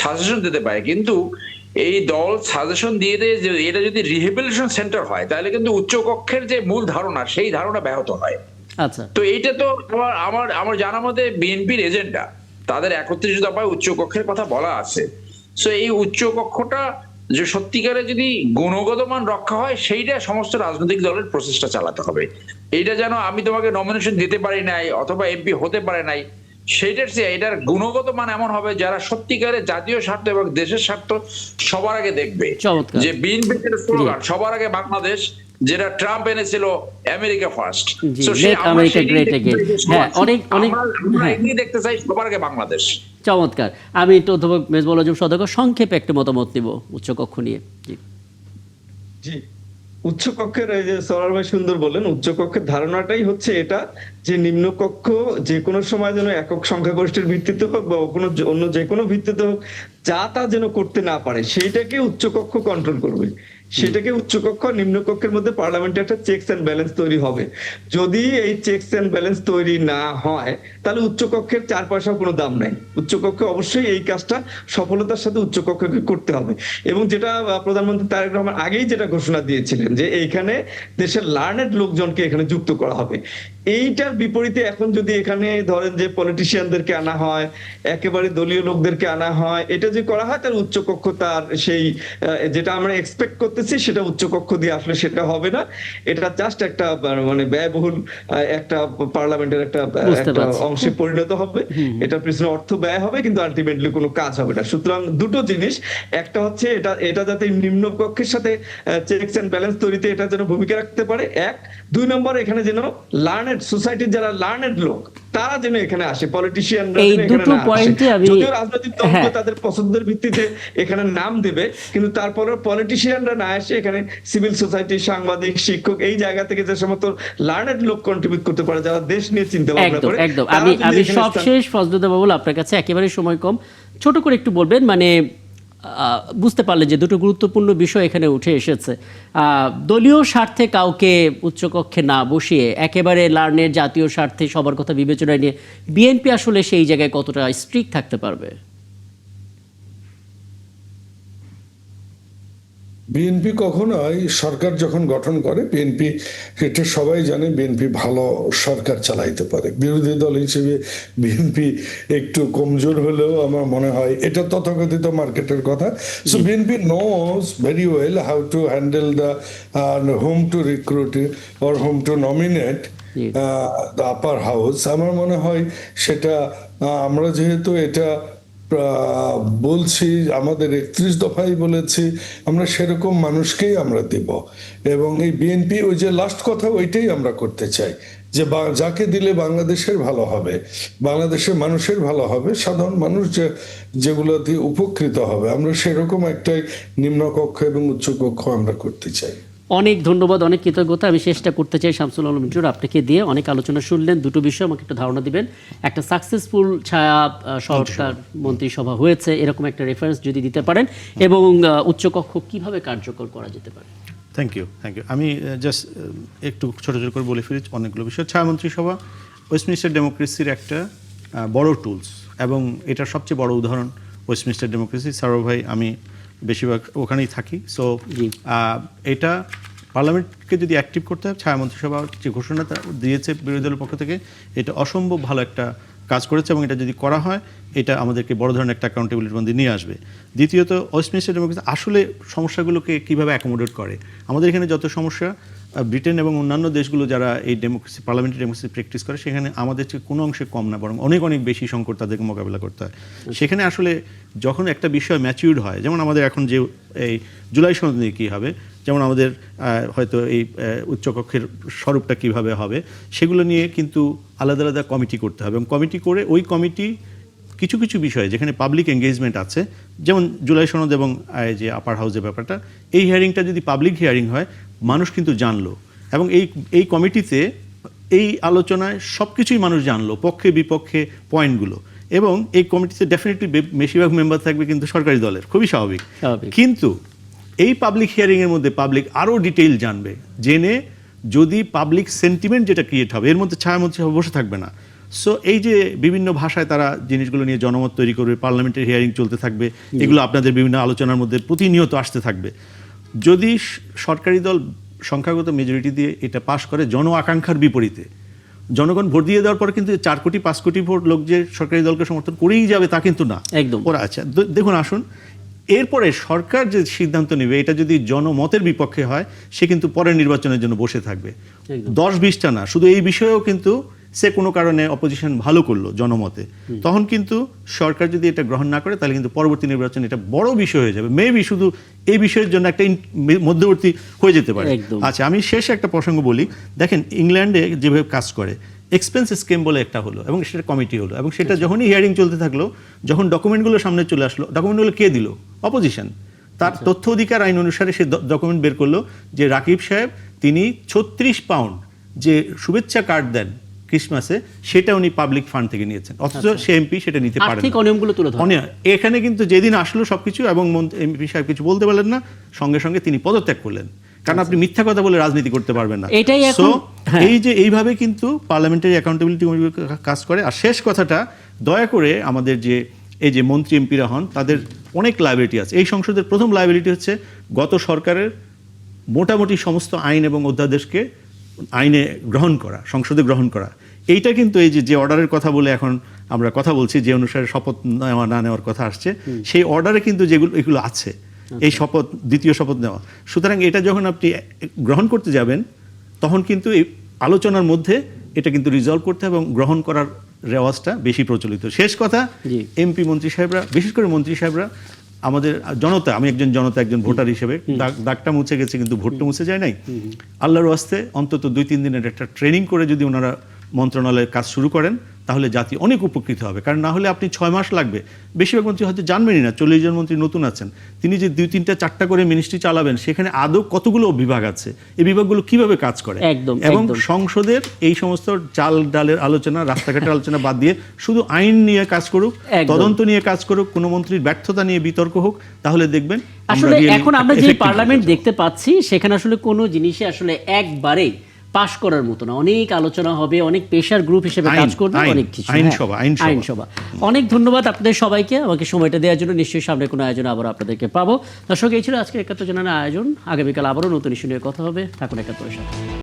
সাজেশন দিতে পারে, কিন্তু এই দল সাজেশন দিয়ে দেয় যে এটা যদি রিহেবিলিটেশন সেন্টার হয়, তাহলে কিন্তু উচ্চকক্ষের যে মূল ধারণা, সেই ধারণা ব্যাহত হয়। আচ্ছা, তো এইটা তো আমার জানা মতে বিএনপির এজেন্ডা, তাদের ৩১ দফায় উচ্চকক্ষের কথা বলা আছে। সো এই উচ্চকক্ষটা যে সত্যিকারে যদি গুণগত মান রক্ষা হয়, সেইটা সমস্ত রাজনৈতিক দলের প্রচেষ্টা চালাতে হবে। এইটা যেন আমি তোমাকে নমিনেশন দিতে পারি নাই অথবা এমপি হতে পারে নাই, সেইটার চেয়ে এটার গুণগত মান এমন হবে যারা সত্যিকারে জাতীয় স্বার্থ এবং দেশের স্বার্থ সবার আগে দেখবে। চমৎকার। যে বিএনপির স্লোগান সবার আগে বাংলাদেশ, যেটা ট্রাম্প এনেছিল আমেরিকা ফার্স্ট। জি, মেক আমেরিকা গ্রেট এগেইন। হ্যাঁ, অনেক আমরা এগিয়ে দেখতে চাই সবার আগে বাংলাদেশ। চমৎকার। আমি একটু অধ্যাপক মেজবুল আজম সদাগর সংক্ষেপে একটা মতামত নিব উচ্চকক্ষ নিয়ে। জি, জি, উচ্চকক্ষের এই যে সরার ভাই সুন্দর বললেন, উচ্চকক্ষের ধারণাটাই হচ্ছে এটা যে নিম্নকক্ষ যে কোনো সময় যেন একক সংখ্যাগরিষ্ঠের ভিত্তিতে হোক বা কোনো অন্য যে কোনো ভিত্তিতে হোক, যা তা যেন করতে না পারে, সেইটাকে উচ্চকক্ষ কন্ট্রোল করবে। সেটাকে উচ্চকক্ষ নিম্নকক্ষের মধ্যে পার্লামেন্টে একটা চেকস এন্ড ব্যালেন্স তৈরি হবে। যদি এই চেকস এন্ড ব্যালেন্স তৈরি না হয়, তাহলে উচ্চকক্ষের 4 পয়সাও কোনো দাম নাই। উচ্চকক্ষে অবশ্যই এই কাজটা সফলতার সাথে উচ্চকক্ষকে করতে হবে। এবং যেটা প্রধানমন্ত্রী তারেক রহমান আগেই যেটা ঘোষণা দিয়েছিলেন যে এইখানে দেশের লার্নেড লোকজনকে এখানে যুক্ত করা হবে। এইটার বিপরীতে এখন যদি এখানে ধরেন যে পলিটিশিয়ানদেরকে আনা হয়, একেবারে দলীয় লোকদেরকে আনা হয়, এটা যে করা হয়, তার উচ্চকক্ষ তার সেই যেটা আমরা এক্সপেক্ট করতেছি সেটা উচ্চকক্ষ দিয়ে আসলে সেটা হবে না। এটা জাস্ট একটা মানে ব্যয়বহুল একটা পার্লামেন্টের একটা অংশে পরিণত হবে। এটার পিছনে অর্থ ব্যয় হবে, কিন্তু আলটিমেটলি কোনো কাজ হবে না। সুতরাং দুটো জিনিস, একটা হচ্ছে এটা যাতে নিম্নকক্ষের সাথে চেকস এন্ড ব্যালেন্স তৈরিতে এটা যেন ভূমিকা রাখতে পারে, 1। 2 নম্বর, এখানে যেন লার্নেড সোসাইটির যারা লার্নেড লোক তারা যেন এখানে আসে, পলিটিশিয়ানরা এই যেন দুটো এখানে না আসে। পয়েন্টে আমি যদিও রাজনৈতিক দলগুলো তাদের পছন্দের ভিত্তিতে এখানে নাম দেবে, কিন্তু তারপরে পলিটিশিয়ানরা না আসে এখানে সিভিল সোসাইটি, সাংবাদিক, শিক্ষক, এই জায়গা থেকে যে সমস্ত লার্নেড লোক কন্ট্রিবিউট করতে পারে, যারা দেশ নিয়ে চিন্তা ভাবনা করে। একদম। আমি সবশেষ ফজলুদ্দিন বাবুল, আপনার কাছে একেবারে সময় কম, ছোট করে একটু বলবেন, মানে বুঝতে পারলেন যে দুটো গুরুত্বপূর্ণ বিষয় এখানে উঠে এসেছে। দলীয় স্বার্থে কাউকে উচ্চকক্ষে না বসিয়ে একেবারে লার্নের জাতীয় স্বার্থে সবার কথা বিবেচনায় নিয়ে বিএনপি আসলে সেই জায়গায় কতটা স্ট্রিক্ট থাকতে পারবে? বিএনপি কখনোই সরকার যখন গঠন করে, বিএনপি, এটা সবাই জানে, বিএনপি ভালো সরকার চালাইতে পারে। বিরোধী দল হিসেবে বিএনপি একটু কমজোর হলেও আমার মনে হয় এটা তথাকথিত মার্কেটের কথা। So BNP knows very well how to handle the whom to recruit or whom to nominate the upper house. আমার মনে হয় সেটা আমরা যেহেতু এটা বলছি, আমাদের ৩১ দফাই বলেছি, আমরা সেরকম মানুষকেই আমরা দেব। এবং এই বিএনপি ওই যে লাস্ট কথা, ওইটাই আমরা করতে চাই যে যাকে দিলে বাংলাদেশের ভালো হবে, বাংলাদেশের মানুষের ভালো হবে, সাধারণ মানুষ যেগুলো দিয়ে উপকৃত হবে, আমরা সেরকম একটাই নিম্নকক্ষ এবং উচ্চকক্ষ আমরা করতে চাই। অনেক ধন্যবাদ, অনেক কৃতজ্ঞতা। আমি চেষ্টা করতে চাই শামসুল আলম মিন্টুর, আপনাকে দিয়ে অনেক আলোচনা শুনলেন। দুটো বিষয় আমাকে একটু ধারণা দিবেন। একটা সাকসেসফুল ছায়া সরকার মন্ত্রিসভা হয়েছে, এরকম একটা রেফারেন্স যদি দিতে পারেন, এবং উচ্চকক্ষ কিভাবে কার্যকর করা যেতে পারে। Thank you. আমি জাস্ট একটু ছোট ছোট করে বলে ফিরি অনেকগুলো বিষয়। ছায়া মন্ত্রিসভা ওয়েস্টমিনিস্টার ডেমোক্রেসির একটা বড় টুলস, এবং এটার সবচেয়ে বড় উদাহরণ ওয়েস্টমিনিস্টার ডেমোক্রেসি। সারো ভাই, আমি বেশিরভাগ ওখানেই থাকি। সো এটা পার্লামেন্টকে যদি অ্যাক্টিভ করতে হয়, ছায়া মন্ত্রিসভা যে ঘোষণা দিয়েছে বিরোধী দলের পক্ষ থেকে, এটা অসম্ভব ভালো একটা কাজ করেছে এবং এটা যদি করা হয় এটা আমাদেরকে বড় ধরনের একটা অ্যাকাউন্টেবিলিটির মধ্যে নিয়ে আসবে। দ্বিতীয়ত, ওয়েস্টমিনিস্টার ডেমোক্রেসি আসলে সমস্যাগুলোকে কীভাবে অ্যাকোমোডেট করে। আমাদের এখানে যত সমস্যা, ব্রিটেন এবং অন্যান্য দেশগুলো যারা এই ডেমোক্রেসি, পার্লামেন্টারি ডেমোক্রেসি প্র্যাকটিস করে, সেখানে আমাদের চেয়ে কোনো অংশে কম না, বরং অনেক অনেক বেশি সংকট তাদেরকে মোকাবিলা করতে হয়। সেখানে আসলে যখন একটা বিষয় ম্যাচিউর্ড হয়, যেমন আমাদের এখন যে এই জুলাই সনদ নিয়ে কী হবে, যেমন আমাদের হয়তো এই উচ্চকক্ষের স্বরূপটা কীভাবে হবে, সেগুলো নিয়ে কিন্তু আলাদা আলাদা কমিটি করতে হবে এবং কমিটি করে ওই কমিটি কিছু কিছু বিষয়ে যেখানে পাবলিক এঙ্গেজমেন্ট আছে, যেমন জুলাই সনদ এবং যে আপার হাউসের ব্যাপারটা, এই হিয়ারিংটা যদি পাবলিক হিয়ারিং হয়, মানুষ কিন্তু জানলো এবং এই কমিটিতে এই আলোচনায় সব কিছুই মানুষ জানলো, পক্ষে বিপক্ষে পয়েন্টগুলো। এবং এই কমিটিতে ডেফিনেটলি বেশিরভাগ মেম্বার থাকবে কিন্তু সরকারি দলের, খুবই স্বাভাবিক। কিন্তু এই পাবলিক হিয়ারিংয়ের মধ্যে পাবলিক আরও ডিটেইল জানবে, জেনে যদি পাবলিক সেন্টিমেন্ট যেটা ক্রিয়েট হবে, এর মধ্যে ছায়ামন্ত্রী বসে থাকবে না। সো এই যে বিভিন্ন ভাষায় তারা জিনিসগুলো নিয়ে জনমত তৈরি করবে, পার্লামেন্টের হিয়ারিং চলতে থাকবে, এগুলো আপনাদের বিভিন্ন আলোচনার মধ্যে প্রতিনিয়ত আসতে থাকবে। যদি সরকারি দল সংখ্যাগত মেজরিটি দিয়ে এটা পাশ করে জন আকাঙ্ক্ষার বিপরীতে, জনগণ ভোট দিয়ে দেওয়ার পরে কিন্তু 4 কোটি 5 কোটি ভোট লোক যে সরকারি দলকে সমর্থন করেই যাবে তা কিন্তু না, একদম। ওরা আচ্ছা দেখুন, আসুন এরপরে সরকার যে সিদ্ধান্ত নেবে এটা যদি জনমতের বিপক্ষে হয়, সে কিন্তু পরের নির্বাচনের জন্য বসে থাকবে। 10-20টা না, শুধু এই বিষয়েও কিন্তু সে কোনো কারণে অপোজিশন ভালো করলো জনমতে, তখন কিন্তু সরকার যদি এটা গ্রহণ না করে, তাহলে কিন্তু পরবর্তী নির্বাচন এটা বড় বিষয় হয়ে যাবে। মেবি শুধু এই বিষয়ের জন্য একটা মধ্যবর্তী হয়ে যেতে পারে। আচ্ছা, আমি শেষে একটা প্রসঙ্গ বলি। দেখেন, ইংল্যান্ডে যেভাবে কাজ করে, এক্সপেন্স স্কিম বলে একটা হলো এবং সেটা কমিটি হলো, এবং সেটা যখনই হিয়ারিং চলতে থাকলো, যখন ডকুমেন্টগুলো সামনে চলে আসলো, ডকুমেন্টগুলো কে দিল? অপোজিশন। তার তথ্য অধিকার আইন অনুসারে সে ডকুমেন্ট বের করলো যে রাকিব সাহেব তিনি 36 পাউন্ড যে শুভেচ্ছা কার্ড দেন ক্রিসমাসে, সেটা উনি পাবলিক ফান্ড থেকে নিয়েছেন, অথচ সে এমপি সেটা নিতে পারেন না। এখানে কিন্তু যেদিন আসলো সবকিছু এবং এমপি সাহেব কিছু বলতে পারলেন না, সঙ্গে সঙ্গে তিনি পদত্যাগ করলেন, কারণ আপনি মিথ্যা কথা বলে রাজনীতি করতে পারবেন না। সো এই যে এইভাবে কিন্তু পার্লামেন্টারি অ্যাকাউন্টেবিলিটি কাজ করে। আর শেষ কথাটা, দয়া করে আমাদের যে এই যে মন্ত্রী এমপিরা হন, তাদের অনেক লায়াবিলিটি আছে। এই সংসদের প্রথম লায়াবিলিটি হচ্ছে গত সরকারের মোটামুটি সমস্ত আইন এবং অধ্যাদেশকে আইনে গ্রহণ করা, সংসদে গ্রহণ করা। এইটা কিন্তু এই যে অর্ডারের কথা বলে এখন আমরা কথা বলছি, যে অনুসারে শপথ নেওয়া না নেওয়ার কথা আসছে, সেই অর্ডারে কিন্তু যেগুলো এগুলো আছে, এই শপথ, দ্বিতীয় শপথ নেওয়া। সুতরাং এটা যখন আপনি গ্রহণ করতে যাবেন, তখন কিন্তু এই আলোচনার মধ্যে এটা কিন্তু রিজলভ করতে হবে এবং গ্রহণ করার রেওয়াজটা বেশি প্রচলিত। শেষ কথা, এমপি মন্ত্রী সাহেবরা, বিশেষ করে মন্ত্রী সাহেবরা, আমাদের জনতা, আমি একজন জনতা, একজন ভোটার হিসেবে, দাগটা মুছে গেছে কিন্তু ভোটটা মুছে যায় নাই। আল্লাহর ওয়াস্তে অন্তত 2-3 দিনের একটা ট্রেনিং করে যদি ওনারা মন্ত্রণালয়ের কাজ শুরু করেন, তাহলে জাতি অনেক উপকৃত হবে। কারণ না হলে আপনি 6 মাস লাগবে, বেশিরভাগ মন্ত্রী হয়তো জানবেনই না, 40 জন মন্ত্রী নতুন আছেন, তিনি যে 2-3-4টা করে মিনিস্ট্রি চালাবেন, সেখানে আদৌ কতগুলো বিভাগ আছে, এই বিভাগগুলো কিভাবে কাজ করে, এবং সংসদের এই সমস্ত চাল ডালের আলোচনা, রাস্তাঘাটের আলোচনা বাদ দিয়ে শুধু আইন নিয়ে কাজ করুক, তদন্ত নিয়ে কাজ করুক, কোনো মন্ত্রীর ব্যর্থতা নিয়ে বিতর্ক হোক, তাহলে দেখবেন আসলে এখন আমরা যে পার্লামেন্ট দেখতে পাচ্ছি, সেখানে আসলে কোনো জিনিসে আসলে একবারেই পাশ করার মতো না, অনেক আলোচনা হবে, অনেক পেশার গ্রুপ হিসেবে কাজ করবে, অনেক কিছু। আইনসভা। অনেক ধন্যবাদ আপনাদের সবাইকে আমাকে সময়টা দেওয়ার জন্য। নিশ্চয়ই সামনে কোনো আয়োজন আবার আপনাদেরকে পাবো। দর্শক, এই ছিল আজকে 71 জনের আয়োজন। আগামীকাল আবারও নতুন ইস্যু নিয়ে কথা হবে। থাকুন 71-এর সাথে।